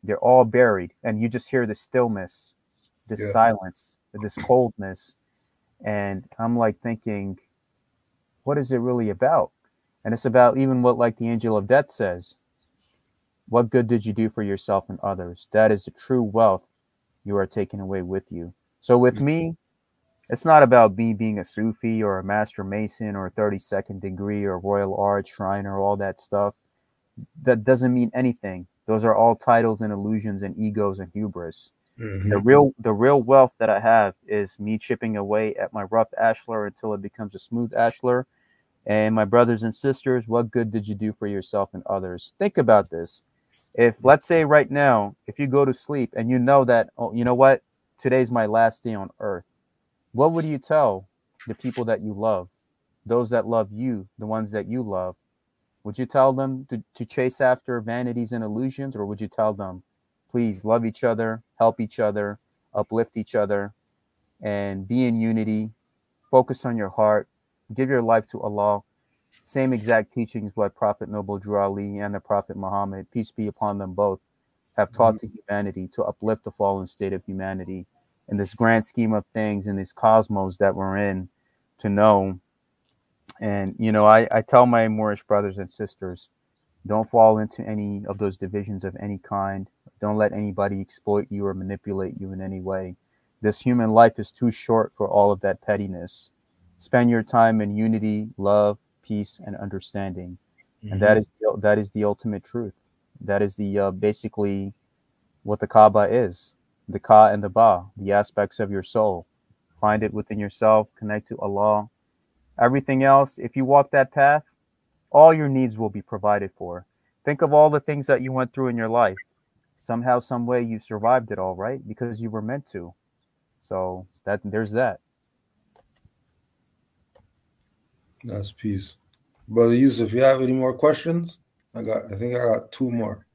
they're all buried. And you just hear the stillness, this Yeah. silence, this coldness. And I'm like thinking, what is it really about? And it's about even what like the angel of death says. What good did you do for yourself and others? That is the true wealth you are taking away with you. So with me, it's not about me being a Sufi or a master mason or a 32nd degree or royal arch shrine or all that stuff. That doesn't mean anything. Those are all titles and illusions and egos and hubris. The real wealth that I have is me chipping away at my rough ashlar until it becomes a smooth ashlar. And my brothers and sisters, what good did you do for yourself and others? Think about this. If let's say right now, if you go to sleep and you know that, oh, you know what, today's my last day on earth, what would you tell the people that you love, those that love you, the ones that you love? Would you tell them to chase after vanities and illusions, or would you tell them, please love each other, help each other, uplift each other, and be in unity, focus on your heart, give your life to Allah? Same exact teachings what Prophet Noble Drew Ali and the Prophet Muhammad, peace be upon them both, have taught to humanity to uplift the fallen state of humanity in this grand scheme of things, in this cosmos that we're in, to know. And, I tell my Moorish brothers and sisters, don't fall into any of those divisions of any kind. Don't let anybody exploit you or manipulate you in any way. This human life is too short for all of that pettiness. Spend your time in unity, love, peace, and understanding. And that is the ultimate truth. That is the basically what the Kaaba is, the Ka and the Ba, the aspects of your soul. Find it within yourself, connect to Allah. Everything else, if you walk that path, all your needs will be provided for. Think of all the things that you went through in your life. Somehow, some way, you survived it all, right? Because you were meant to. So there's that. That's peace. Brother Yusuf, you have any more questions? I think I got two more.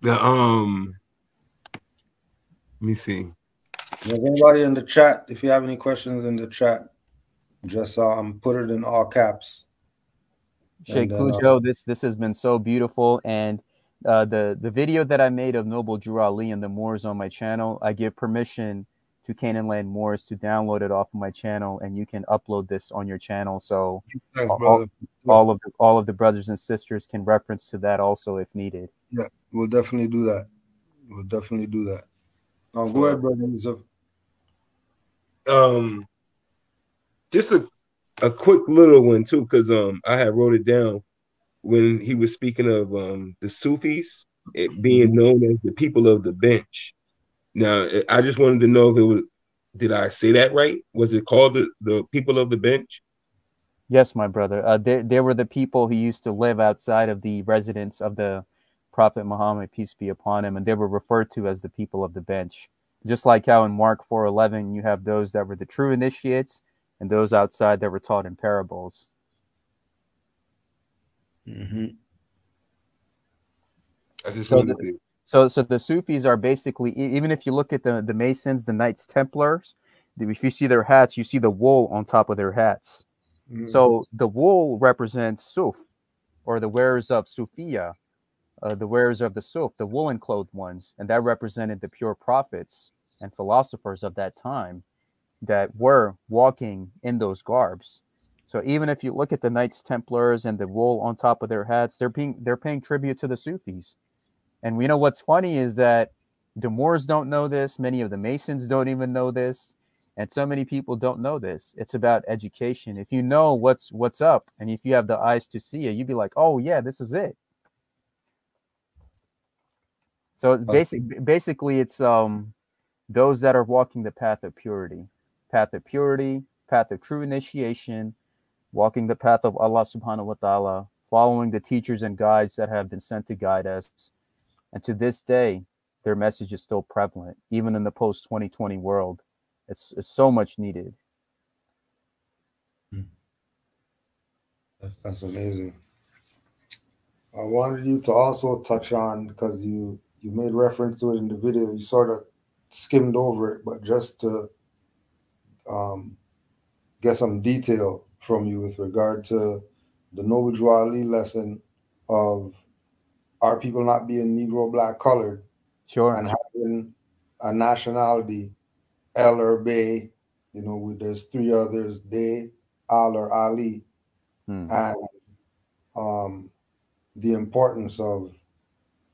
Let me see. If anybody in the chat, if you have any questions in the chat, just put it in all caps. Sheikh Kujo, this has been so beautiful, and the video that I made of Noble Drew Ali and the Moors on my channel, I give permission to Canaanland Moors to download it off of my channel, and you can upload this on your channel. So thanks, brother. all of the brothers and sisters can reference to that also if needed. Yeah, we'll definitely do that. Go ahead, brother Yusuf. Just a quick little one too, because I had wrote it down when he was speaking of the Sufis, it being known as the people of the bench. Now, I just wanted to know if it was, did I say that right? Was it called the people of the bench? Yes, my brother. They were the people who used to live outside of the residence of the Prophet Muhammad, peace be upon him, and they were referred to as the people of the bench. Just like how in Mark 4:11 you have those that were the true initiates, and those outside that were taught in parables. Mm-hmm. I just So wanted the, to. so the Sufis are basically, even if you look at the Masons, the Knights Templars, if you see their hats, you see the wool on top of their hats. Mm-hmm. So the wool represents Suf, or the wearers of Sufia, the wearers of the Suf, the woolen clothed ones, and that represented the pure prophets and philosophers of that time that were walking in those garbs. So even if you look at the Knights Templars and the wool on top of their hats, they're paying tribute to the Sufis. And we know what's funny is that the Moors don't know this. Many of the Masons don't even know this. And so many people don't know this. It's about education. If you know what's up, and if you have the eyes to see it, you'd be like, oh yeah, this is it. So it's basically it's those that are walking the path of purity, path of true initiation, walking the path of Allah subhanahu wa ta'ala, following the teachers and guides that have been sent to guide us. And to this day, their message is still prevalent, even in the post 2020 world. It's so much needed. That's amazing. I wanted you to also touch on, because you made reference to it in the video. You sort of skimmed over it, but just to um, get some detail from you with regard to the Noble Drew Ali lesson of our people not being Negro, black, colored, Sure. and having a nationality, El or Bey. There's three others: Day, Al or Ali, Hmm. and the importance of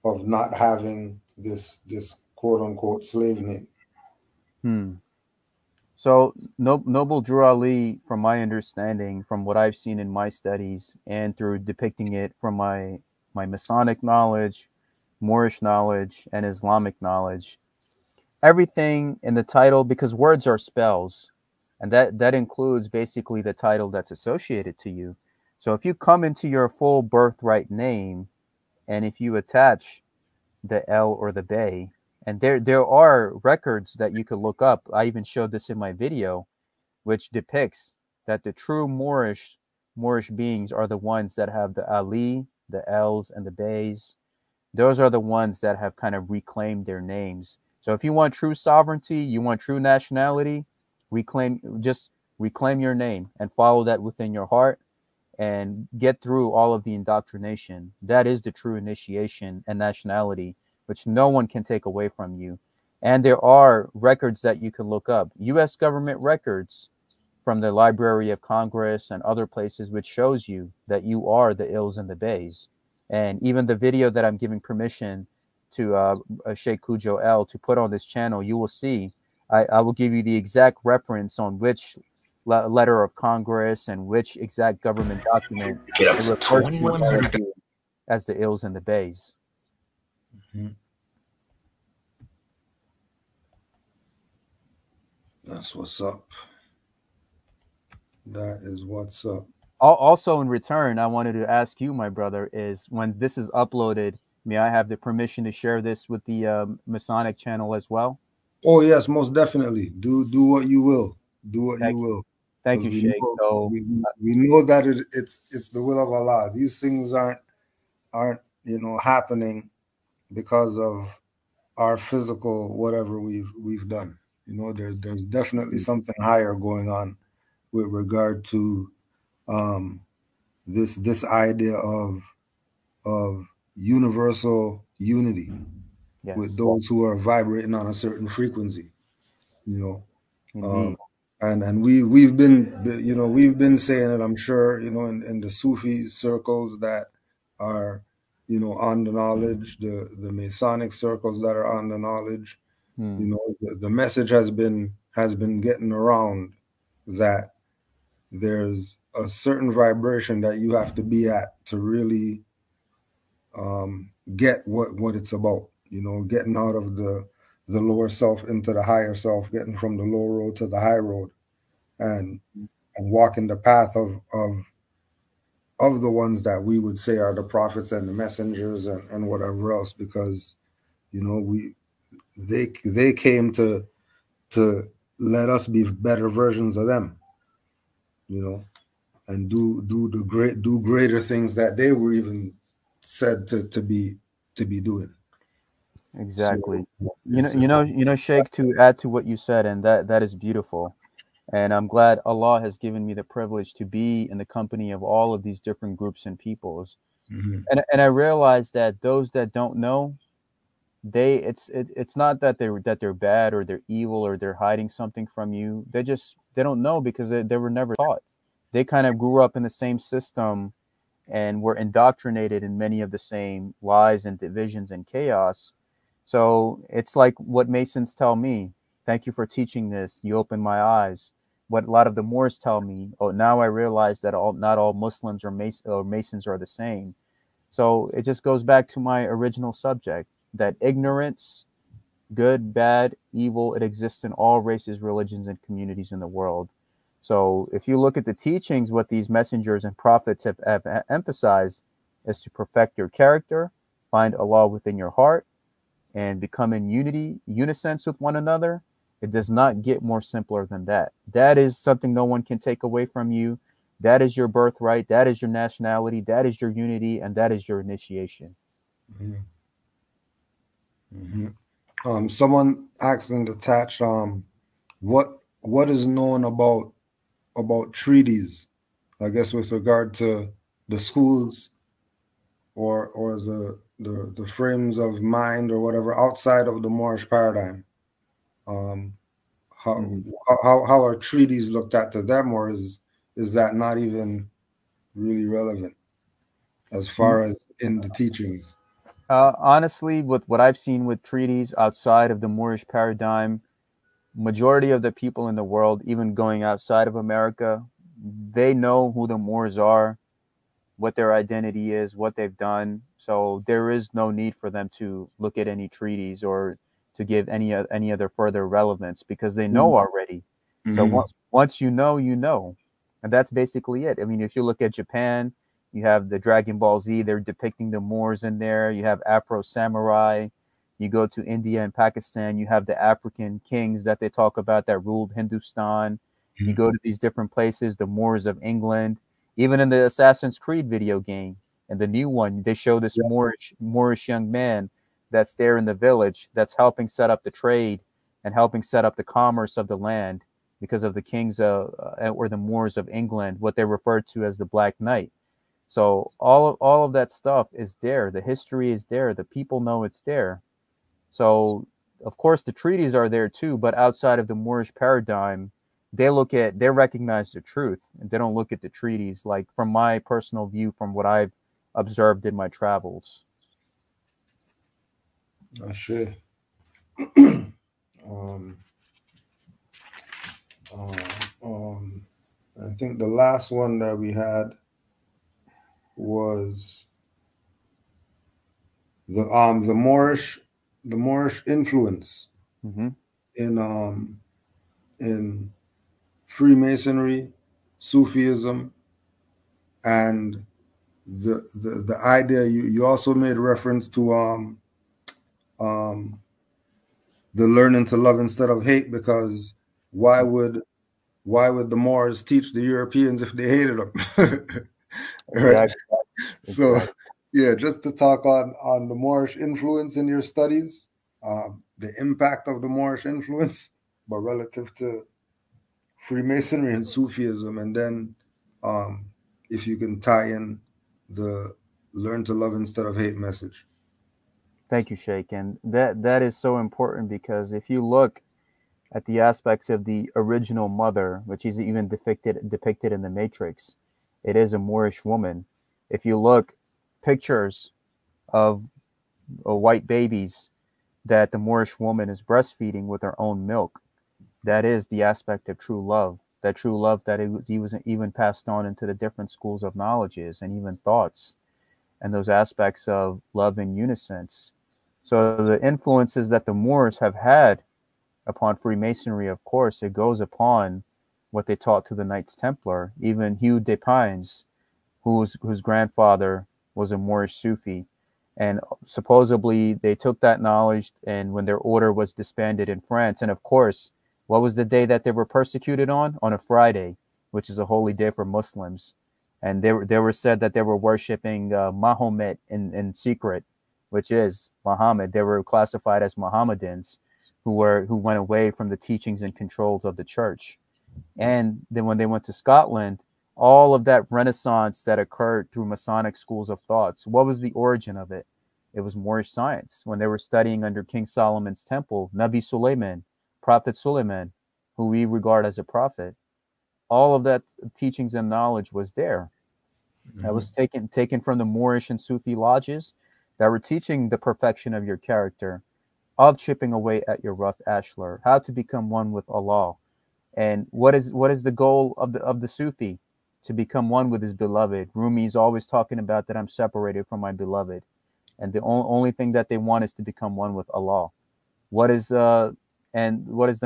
not having this quote unquote slave name. Hmm. So Noble Drew Ali, from my understanding, from what I've seen in my studies, and through depicting it from my Masonic knowledge, Moorish knowledge, and Islamic knowledge, everything in the title, because words are spells, and that includes basically the title that's associated to you. So if you come into your full birthright name, and if you attach the L or the Bey, and there are records that you could look up. I even showed this in my video, which depicts that the true Moorish beings are the ones that have the Ali, the L's, and the Beys. Those are the ones that have kind of reclaimed their names. So if you want true sovereignty, you want true nationality, just reclaim your name and follow that within your heart and get through all of the indoctrination. That is the true initiation and nationality, which no one can take away from you. And there are records that you can look up, US government records from the Library of Congress and other places, which shows you that you are the Ills and the Bays. And even the video that I'm giving permission to Sheikh Kujo L to put on this channel, you will see. I will give you the exact reference on which letter of Congress and which exact government document Get up it to refers to all of $2,100. you as the Ills and the Bays. Mm-hmm. That's what's up. That is what's up. Also, in return, I wanted to ask you, my brother, is when this is uploaded, may I have the permission to share this with the Masonic channel as well? Oh yes, most definitely. Do what you will. Do what you Thank you. will, Thank because you, Sheikh. So, we know that it's the will of Allah. These things aren't happening because of our physical whatever we've done. There's definitely something higher going on with regard to um, this idea of universal unity with yes, those who are vibrating on a certain frequency. You know, um, indeed. and we've been saying it. I'm sure in the Sufi circles that are on the knowledge, the Masonic circles that are on the knowledge. Hmm. The message has been getting around that there's a certain vibration that you have to be at to really get what it's about. Getting out of the lower self into the higher self, getting from the low road to the high road, and walking the path of the ones that we would say are the prophets and the messengers and whatever else, because we they came to let us be better versions of them. you know, and do greater things that they were even said to be doing. Exactly. So it's Sheikh, to add to what you said, and that is beautiful. And I'm glad Allah has given me the privilege to be in the company of all of these different groups and peoples. mhm, And I realize that those that don't know, it's not that they're bad or they're evil or they're hiding something from you. They don't know because they were never taught. They kind of grew up in the same system and were indoctrinated in many of the same lies and divisions and chaos. So it's like what Masons tell me: thank you for teaching this. You opened my eyes. What a lot of the Moors tell me: oh, now I realize that not all Muslims or Masons are the same. So it just goes back to my original subject, that ignorance, good, bad, evil, it exists in all races, religions, and communities in the world. So if you look at the teachings, what these messengers and prophets have emphasized is to perfect your character, find Allah within your heart, and become in unison with one another. It does not get more simpler than that. That is something no one can take away from you. That is your birthright. That is your nationality. That is your unity, and that is your initiation. mhm, mhm. Someone asked in the chat, what is known about treaties, I guess, with regard to the schools or the frames of mind or whatever outside of the Moorish paradigm. Um, how, Mhm. how are treaties looked at to them, or is that not even really relevant as far as in the teachings? Honestly, with what I've seen with treaties outside of the Moorish paradigm, majority of the people in the world, even going outside of America, they know who the Moors are, what their identity is, what they've done. So there is no need for them to look at any treaties or to give any other further relevance because they know already. So Mm-hmm. once you know, you know, and that's basically it. I mean, if you look at Japan, you have the Dragon Ball Z. They're depicting the Moors in there. You have Afro samurai. You go to India and Pakistan, you have the African kings that they talk about that ruled Hindustan. You go to these different places, the Moors of England. Even in the Assassin's Creed video game and the new one, they show this Yeah. Moorish young man that's there in the village that's helping set up the trade and helping set up the commerce of the land because of the kings or the Moors of England, what they refer to as the Black Knight. So all of that stuff is there. The history is there. The people know it's there. So, of course, the treaties are there too, but outside of the Moorish paradigm, they recognize the truth and they don't look at the treaties, like from my personal view, from what I've observed in my travels. Sure. um, um, um, I think the last one that we had was the Moorish influence Hmm. in in Freemasonry, Sufism, and the idea you also made reference to um, the learning to love instead of hate, because why would why would the Moors teach the Europeans if they hated them? Right. Exactly. So Exactly. yeah, just to talk on the Moorish influence in your studies, the impact of the Moorish influence, but relative to Freemasonry and Sufism, and then um, if you can tie in the learn to love instead of hate message. Thank you, Sheikh. And that is so important because if you look at the aspects of the original mother, which is even depicted in the Matrix, it is a Moorish woman. If you look pictures of white babies that the Moorish woman is breastfeeding with her own milk, that is the aspect of true love. That true love that it was even passed on into the different schools of knowledges and even thoughts, and those aspects of love and unison. So the influences that the Moors have had upon Freemasonry, of course, it goes upon what they taught to the Knights Templar. Even Hugh de Pines, whose grandfather was a Moorish Sufi, and supposedly they took that knowledge, and when their order was disbanded in France, and of course, what was the day that they were persecuted on? On a Friday, which is a holy day for Muslims. And they were said that they were worshiping Mahomet in secret, which is Muhammad. They were classified as Mohammedans who went away from the teachings and controls of the church. And then when they went to Scotland, all of that renaissance that occurred through Masonic schools of thoughts, what was the origin of it? It was Moorish science. When they were studying under King Solomon's temple, Nabi Suleiman, Prophet Suleiman, who we regard as a prophet, all of that teachings and knowledge was there. That was taken from the Moorish and Sufi lodges that were teaching the perfection of your character, of chipping away at your rough ashlar, how to become one with Allah. And what is the goal of the Sufi? To become one with his beloved. Rumi is always talking about that I'm separated from my beloved, and the only thing that they want is to become one with Allah. What is the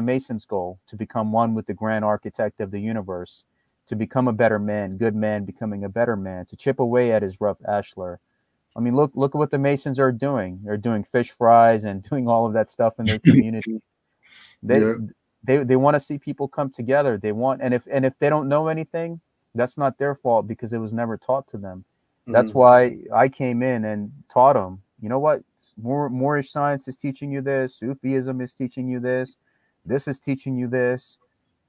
Mason's goal? To become one with the grand architect of the universe, to become a better man, good man becoming a better man, to chip away at his rough ashlar. I mean, look at what the Masons are doing. They're doing fish fries and doing all of that stuff in their community. They want to see people come together. They want, and if they don't know anything, that's not their fault because it was never taught to them. That's why I came in and taught them. You know what? Moorish science is teaching you this. Sufism is teaching you this. This is teaching you this.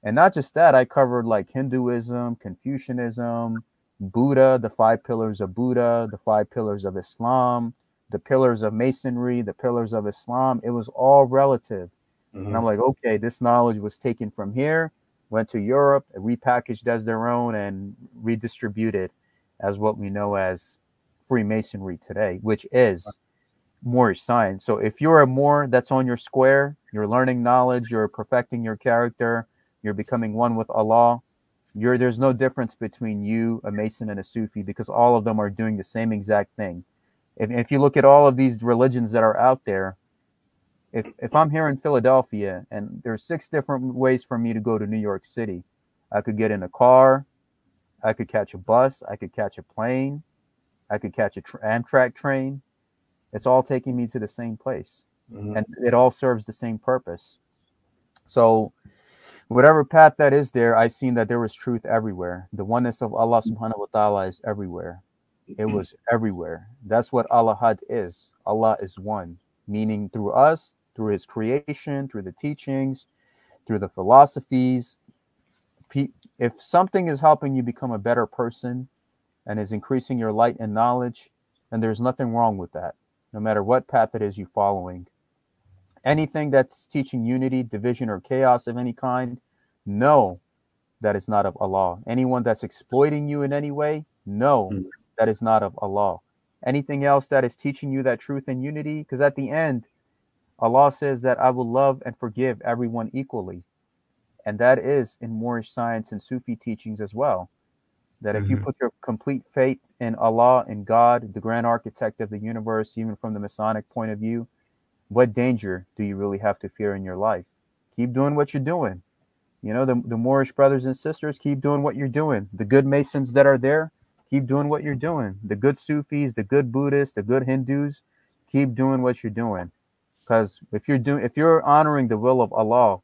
And not just that, I covered like Hinduism, Confucianism, Buddha, the 5 pillars of Buddha, the 5 pillars of Islam, the pillars of Masonry, the pillars of Islam. It was all relative. And I'm like, okay, this knowledge was taken from here, went to Europe, repackaged as their own, and redistributed as what we know as Freemasonry today, which is Moorish science. So if you're a Moor that's on your square, you're learning knowledge, you're perfecting your character, you're becoming one with Allah, there's no difference between you, a Mason, and a Sufi, because all of them are doing the same exact thing. If you look at all of these religions that are out there, if I'm here in Philadelphia and there's 6 different ways for me to go to New York City, I could get in a car, I could catch a bus, I could catch a plane, I could catch a Amtrak train. It's all taking me to the same place, and it all serves the same purpose. So whatever path that is there, I've seen that there was truth everywhere. The oneness of Allah subhanahu wa ta'ala is everywhere. It was everywhere. That's what Allahad is. Allah is one, meaning through us, through his creation, through the teachings, through the philosophies. If something is helping you become a better person and is increasing your light and knowledge, then there's nothing wrong with that, no matter what path it is you're following. Anything that's teaching unity, division, or chaos of any kind, no, that is not of Allah. Anyone that's exploiting you in any way, no, that is not of Allah. Anything else that is teaching you that truth and unity, because at the end, Allah says that I will love and forgive everyone equally. And that is in Moorish science and Sufi teachings as well. That if you put your complete faith in Allah and God, the grand architect of the universe, even from the Masonic point of view, what danger do you really have to fear in your life? Keep doing what you're doing. You know, the Moorish brothers and sisters, keep doing what you're doing. The good Masons that are there, keep doing what you're doing. The good Sufis, the good Buddhists, the good Hindus, keep doing what you're doing. Because if you're honoring the will of Allah,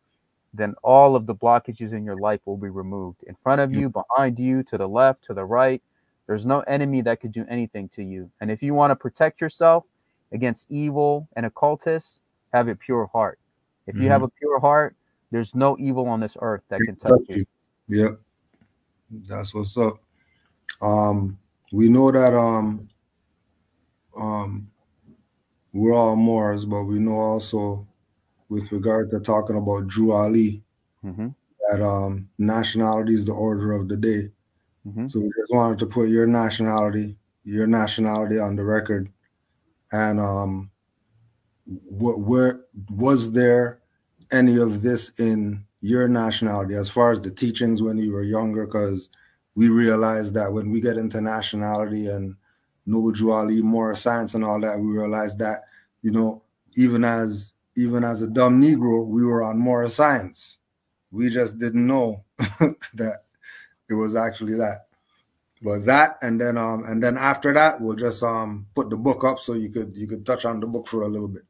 then all of the blockages in your life will be removed. In front of you, behind you, to the left, to the right. There's no enemy that could do anything to you. And if you want to protect yourself against evil and occultists, have a pure heart. If you have a pure heart, there's no evil on this earth that can touch you. Yeah, that's what's up. We know that we're all Moors, but we know also, with regard to talking about Drew Ali, that nationality is the order of the day. So we just wanted to put your nationality on the record. And where was there any of this in your nationality as far as the teachings when you were younger? Because we realized that when we get into nationality and know Drew Ali, more science and all that, we realized that, you know, even as a dumb Negro, we were on more science. We just didn't know that it was actually that. But that, and then after that, we'll just put the book up so you could touch on the book for a little bit.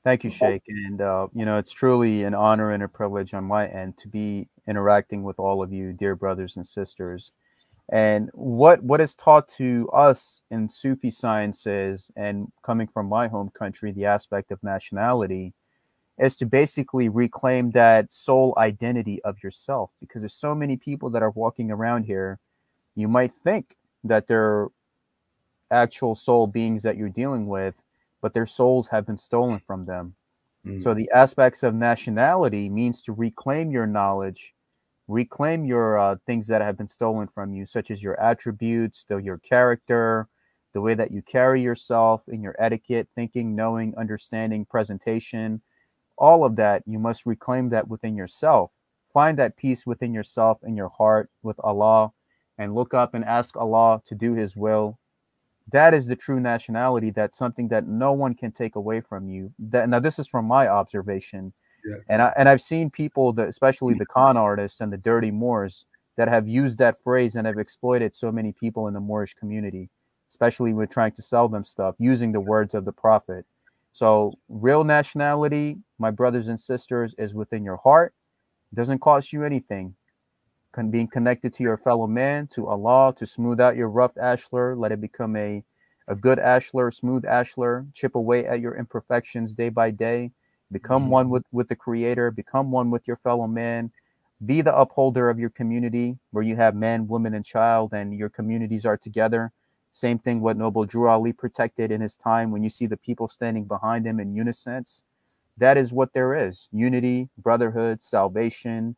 Thank you, Sheikh. And you know, it's truly an honor and a privilege on my end to be interacting with all of you, dear brothers and sisters. And what is taught to us in Sufi sciences, and coming from my home country, the aspect of nationality, is to basically reclaim that soul identity of yourself. Because there's so many people that are walking around here, you might think that they're actual soul beings that you're dealing with, but their souls have been stolen from them. So the aspects of nationality means to reclaim your knowledge, reclaim your things that have been stolen from you, such as your attributes, your character, the way that you carry yourself, in your etiquette, thinking, knowing, understanding, presentation. All of that, you must reclaim that within yourself. Find that peace within yourself, in your heart, with Allah, and look up and ask Allah to do His will. That is the true nationality. That's something that no one can take away from you. Now, this is from my observation. Yeah. And I've seen people, that, especially the con artists and the dirty Moors, that have used that phrase and have exploited so many people in the Moorish community, especially with trying to sell them stuff using the words of the Prophet. So real nationality, my brothers and sisters, is within your heart. It doesn't cost you anything. Being connected to your fellow man, to Allah, to smooth out your rough ashlar, let it become a good ashlar, smooth ashlar. Chip away at your imperfections day by day. Become one with the Creator. Become one with your fellow man. Be the upholder of your community, where you have man, woman, and child, and your communities are together. Same thing what Noble Drew Ali protected in his time, when you see the people standing behind him in unison. That is what there is: unity, brotherhood, salvation,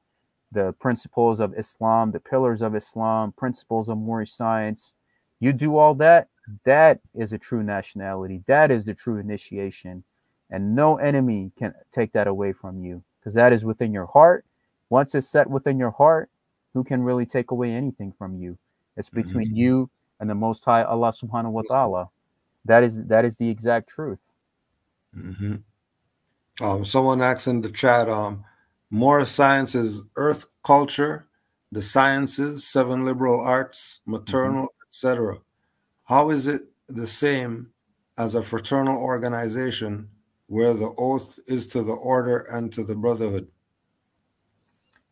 the principles of Islam, the pillars of Islam, principles of Moorish science. You do all that, that is a true nationality. That is the true initiation. And no enemy can take that away from you, because that is within your heart. Once it's set within your heart, who can really take away anything from you? It's between you and the Most High Allah subhanahu wa ta'ala. That is the exact truth. Someone asked in the chat, more science is earth culture, the sciences, 7 liberal arts, maternal, etc. How is it the same as a fraternal organization where the oath is to the order and to the brotherhood?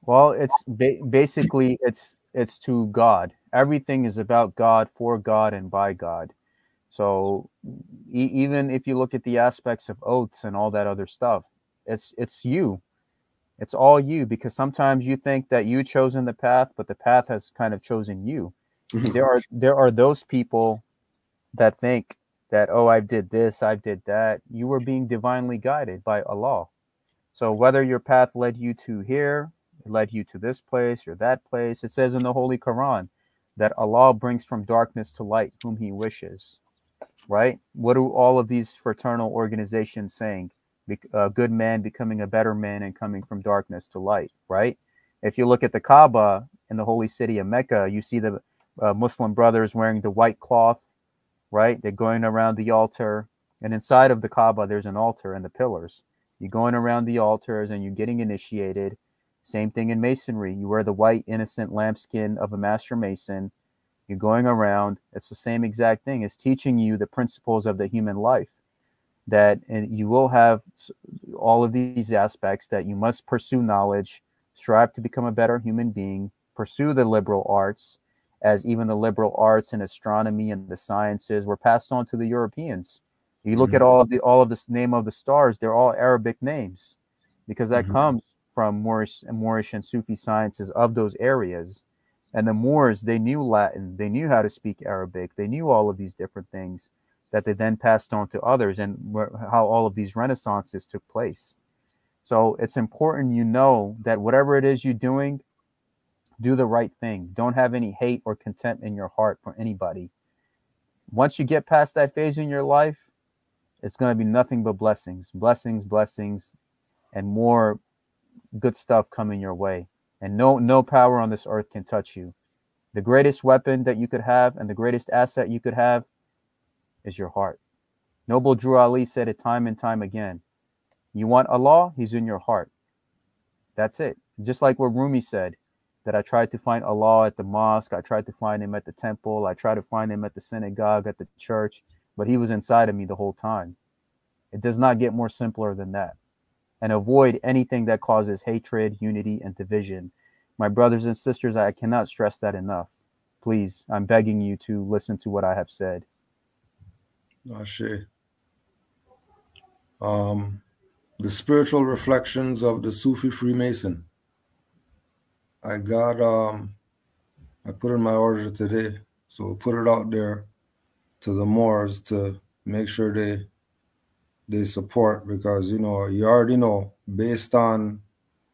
Well, it's basically it's to God. Everything is about God, for God, and by God. So even if you look at the aspects of oaths and all that other stuff, it's you. It's all you, because sometimes you think that you chosen the path, but the path has kind of chosen you. And there are those people that think that, oh, I did this, I did that. You were being divinely guided by Allah. So whether your path led you to here, it led you to this place or that place, it says in the Holy Quran that Allah brings from darkness to light whom He wishes. Right? What are all of these fraternal organizations saying? A good man becoming a better man and coming from darkness to light, right? If you look at the Kaaba in the holy city of Mecca, you see the Muslim brothers wearing the white cloth, right? They're going around the altar, and inside of the Kaaba, there's an altar and the pillars. You're going around the altars and you're getting initiated. Same thing in Masonry. You wear the white, innocent lambskin of a master mason. You're going around. It's the same exact thing. It's teaching you the principles of the human life, that you will have all of these aspects, that you must pursue knowledge, strive to become a better human being, pursue the liberal arts, as even the liberal arts and astronomy and the sciences were passed on to the Europeans. You look at all of this name of the stars, they're all Arabic names, because that comes from Moorish and Sufi sciences of those areas. And the Moors, they knew Latin, they knew how to speak Arabic, they knew all of these different things that they then passed on to others, and how all of these renaissances took place. So it's important you know that whatever it is you're doing, do the right thing. Don't have any hate or contempt in your heart for anybody. Once you get past that phase in your life, it's going to be nothing but blessings, blessings, blessings, and more good stuff coming your way. And no power on this earth can touch you. The greatest weapon that you could have and the greatest asset you could have is your heart. Noble Drew Ali said it time and time again. You want Allah? He's in your heart. That's it. Just like what Rumi said, that I tried to find Allah at the mosque, I tried to find Him at the temple, I tried to find Him at the synagogue, at the church, but He was inside of me the whole time. It does not get more simpler than that. And avoid anything that causes hatred, unity, and division. My brothers and sisters, I cannot stress that enough. Please, I'm begging you to listen to what I have said. Ashe. The spiritual reflections of the Sufi Freemason. I got I put in my order today, so put it out there to the Moors to make sure they support, because you know, you already know, based on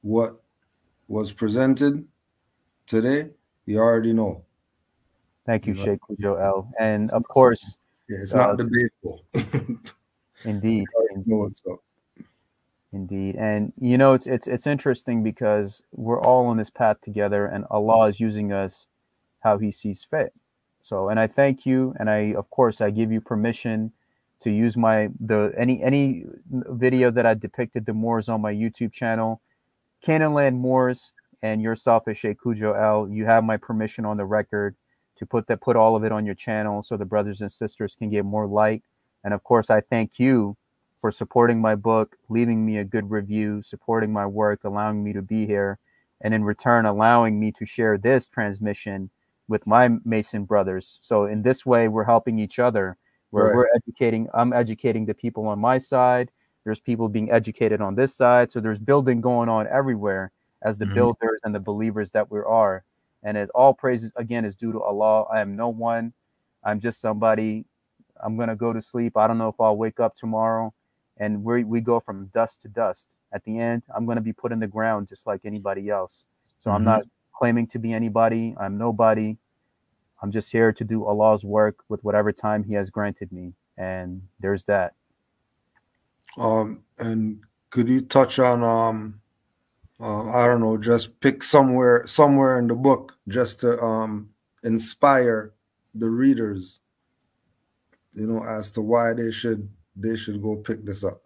what was presented today, you already know. Thank you, You know, Sheikh Kujo it's, El. And it's of not, course, yeah, it's uh, not debatable. You indeed, already know indeed, what's up. indeed. And you know, it's interesting because we're all on this path together, and Allah is using us how He sees fit. So, and I thank you, and I, of course, I give you permission to use any video that I depicted the Moors on my YouTube channel, Canaanland Moors, and yourself as Sheikh Kujo El. You have my permission on the record to put all of it on your channel so the brothers and sisters can get more light. And of course, I thank you for supporting my book, leaving me a good review, supporting my work, allowing me to be here, and in return, allowing me to share this transmission with my Mason brothers. So in this way, we're helping each other. Where Right. we're educating, I'm educating the people on my side. There's people being educated on this side. So there's building going on everywhere as the Mhm. builders and the believers that we are. And as all praises again is due to Allah, I am no one. I'm just somebody. I'm gonna go to sleep. I don't know if I'll wake up tomorrow. And we go from dust to dust. At the end, I'm gonna be put in the ground just like anybody else. So I'm Mhm. not claiming to be anybody. I'm nobody. I'm just here to do Allah's work with whatever time He has granted me. And there's that. And could you touch on I don't know, just pick somewhere in the book just to inspire the readers, you know, as to why they should go pick this up.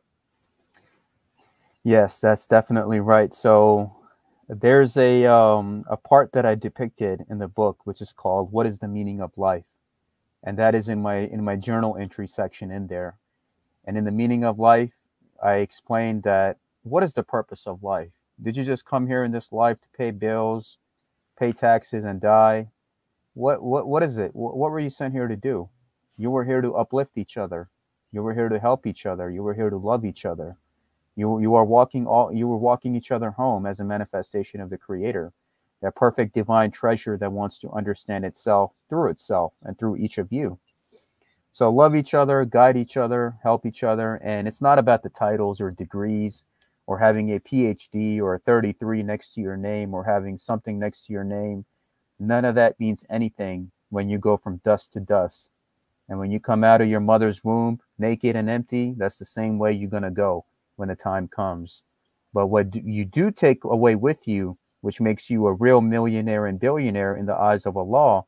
Yes, that's definitely right. So there's a part that I depicted in the book, which is called "What is the Meaning of Life?" and that is in my journal entry section in there. And in the meaning of life, I explained that what is the purpose of life? Did you just come here in this life to pay bills, pay taxes, and die? What is it? What were you sent here to do? You were here to uplift each other. You were here to help each other. You were here to love each other. You were walking each other home as a manifestation of the Creator, that perfect divine treasure that wants to understand itself and through each of you. So love each other, guide each other, help each other, and it's not about the titles or degrees or having a PhD or a 33 next to your name or having something next to your name. None of that means anything when you go from dust to dust. And when you come out of your mother's womb naked and empty, that's the same way you're going to go when the time comes. But what you do take away with you, which makes you a real millionaire and billionaire in the eyes of Allah,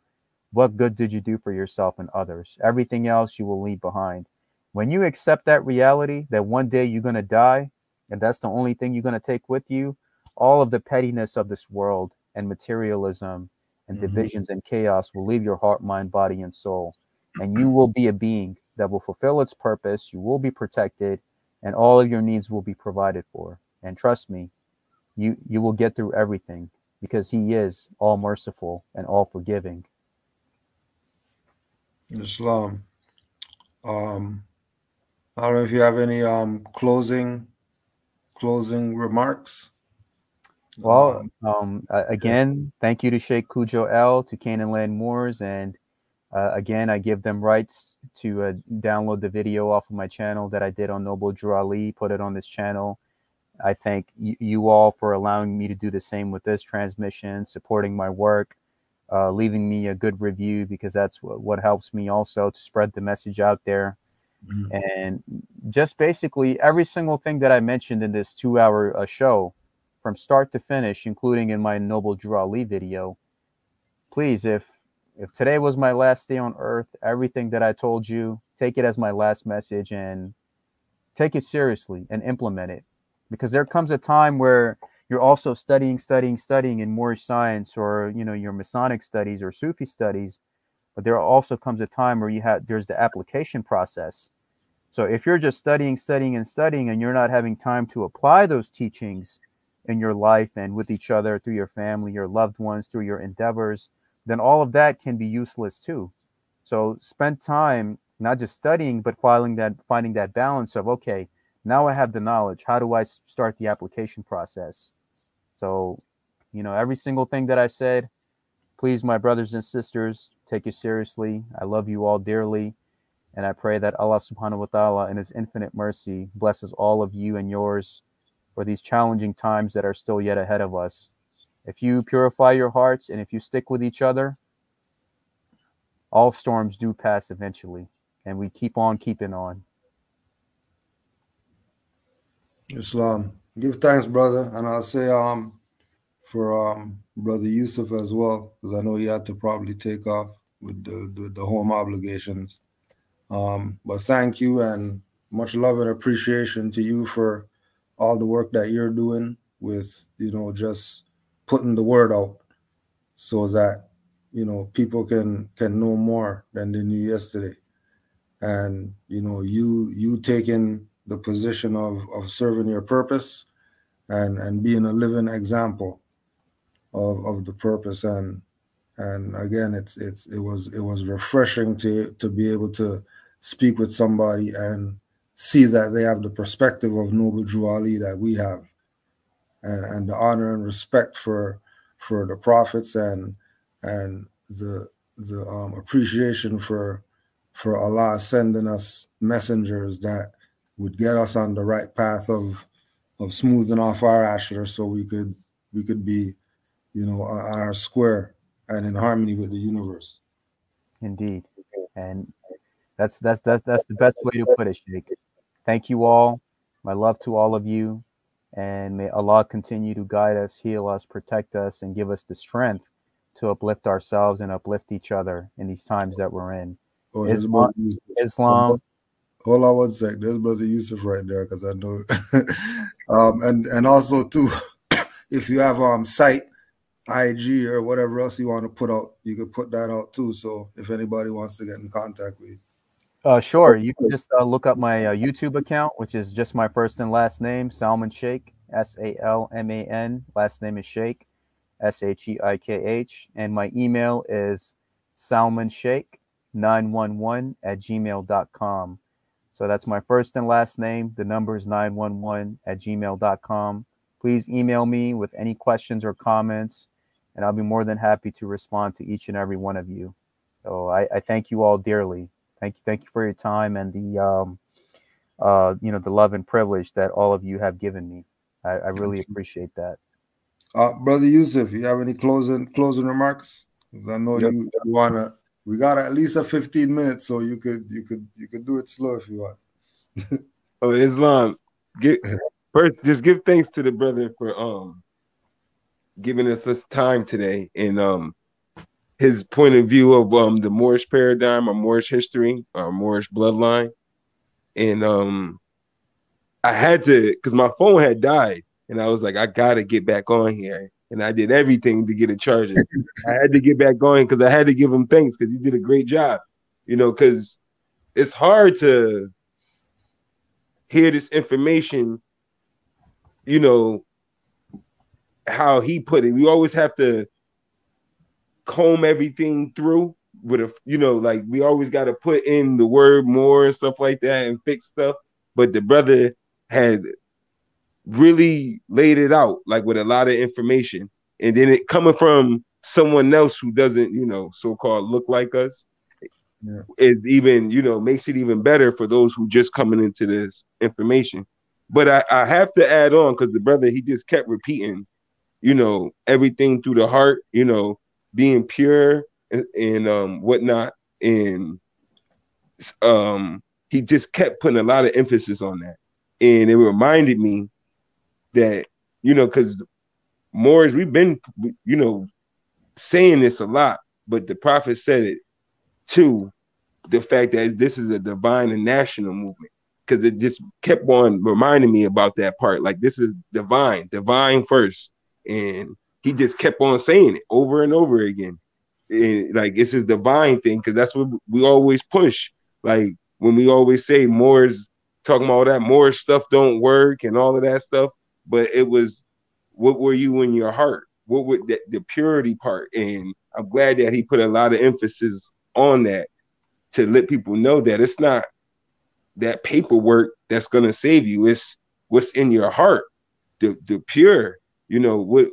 what good did you do for yourself and others? Everything else you will leave behind. When you accept that reality that one day you're going to die, and that's the only thing you're going to take with you, all of the pettiness of this world and materialism and Hmm. divisions and chaos will leave your heart, mind, body, and soul. And you will be a being that will fulfill its purpose. You will be protected, and all of your needs will be provided for. And trust me, you will get through everything because He is all merciful and all forgiving. Islam. Um, I don't know if you have any closing remarks. Well, Yeah. again, thank you to Sheikh Kujo El, to Canaanland Moors, and again, I give them rights to download the video off of my channel that I did on Noble Drew Ali, put it on this channel. I thank you all for allowing me to do the same with this transmission, supporting my work, leaving me a good review, because that's what helps me also to spread the message out there. Mhm. And just basically every single thing that I mentioned in this 2 hour show, from start to finish, including in my Noble Drew Ali video, please, if today was my last day on earth, everything that I told you, take it as my last message and take it seriously and implement it. Because there comes a time where you're also studying in Moorish science, or your Masonic studies or Sufi studies, but there also comes a time where there's the application process. So if you're just studying and you're not having time to apply those teachings, in your life and with each other, through your family, your loved ones, through your endeavors, then all of that can be useless too. So spend time not just studying, but finding that balance of, okay, now I have the knowledge. How do I start the application process? So, every single thing that I said, please, my brothers and sisters, take it seriously. I love you all dearly. And I pray that Allah subhanahu wa ta'ala in his infinite mercy blesses all of you and yours for these challenging times that are still yet ahead of us. If you purify your hearts and if you stick with each other, all storms do pass eventually. And we keep on keeping on. Islam. Give thanks, brother. And I'll say for brother Yusuf as well, because I know he had to probably take off with the home obligations. But thank you and much love and appreciation to you for all the work that you're doing with, just putting the word out so that, people can know more than they knew yesterday. And, you taking the position of serving your purpose and being a living example of the purpose. And again, it was refreshing to be able to speak with somebody and see that they have the perspective of Noble Drew Ali that we have, and the honor and respect for the prophets and the appreciation for Allah sending us messengers that would get us on the right path of smoothing off our ashlar so we could be, on our square and in harmony with the universe. Indeed. And that's the best way to put it, Sheikh. Thank you all. My love to all of you. And may Allah continue to guide us, heal us, protect us, and give us the strength to uplift ourselves and uplift each other in these times that we're in. Oh, Islam. Hold on one sec. There's Brother Yusuf right there, because I know. And also too, if you have site, IG, or whatever else you want to put out, you could put that out too. So if anybody wants to get in contact with you. Sure. You can just look up my YouTube account, which is just my first and last name, Salman Sheikh, Salman. Last name is Sheikh, Sheikh. And my email is salmansheikh911@gmail.com. So that's my first and last name. The number is 911@gmail.com. Please email me with any questions or comments, and I'll be more than happy to respond to each and every one of you. So I thank you all dearly. Thank you for your time and the the love and privilege that all of you have given me. I really appreciate that. Brother Yusuf, you have any closing remarks? Because I know you wanna. We got at least a 15 minutes, so you could do it slow if you want. Oh, Islam, first just give thanks to the brother for giving us this time today and his point of view of the Moorish paradigm or Moorish history or Moorish bloodline. And I had to, because my phone had died, and I was like, I gotta get back on here. And I did everything to get it charged. I had to get back going because I had to give him thanks because he did a great job. Because it's hard to hear this information, how he put it. We always have to comb everything through with like we always got to put in the word more and stuff like that and fix stuff. But the brother had really laid it out like with a lot of information, and then it coming from someone else who doesn't so-called look like us. Yeah. It even makes it even better for those who just coming into this information. But I have to add on, because the brother, he just kept repeating everything through the heart, being pure and whatnot, and he just kept putting a lot of emphasis on that. And it reminded me that, because Moors, we've been, saying this a lot, but the prophet said it too, the fact that this is a divine and national movement, because it just kept on reminding me about that part. Like, this is divine first. And he just kept on saying it over and over again. And like, it's a divine thing, because that's what we always push. Like, when we always say Moors, talking about all that Moorish stuff don't work and all of that stuff, but it was what were you in your heart? What would the purity part? And I'm glad that he put a lot of emphasis on that to let people know that it's not that paperwork that's gonna save you. It's what's in your heart, the pure. You know what?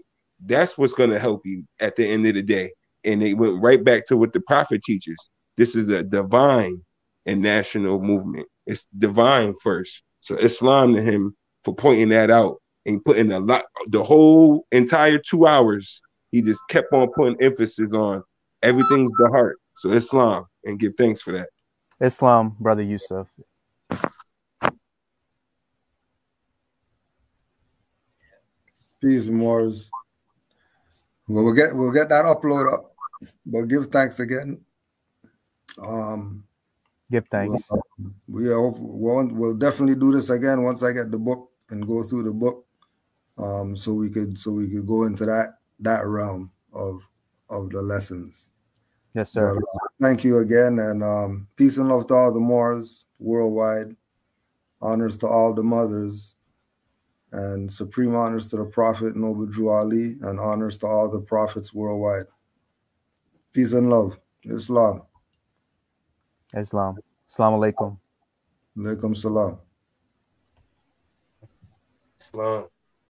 That's what's gonna help you at the end of the day. And they went right back to what the prophet teaches. This is a divine and national movement. It's divine first. So Islam to him for pointing that out and putting a lot, the whole entire 2 hours, he just kept on putting emphasis on everything's the heart. So Islam, and give thanks for that. Islam, Brother Yusuf. Peace, Moors. Well, we'll get that upload up, but give thanks again. Give thanks. We'll definitely do this again once I get the book and go through the book, so we could go into that realm of the lessons. Yes, sir. But, thank you again, and peace and love to all the Moors worldwide. Honors to all the mothers, and supreme honors to the Prophet Noble Drew Ali, and honors to all the prophets worldwide. Peace and love. Islam. Islam. Assalamu alaikum. Alaikum salam. Islam.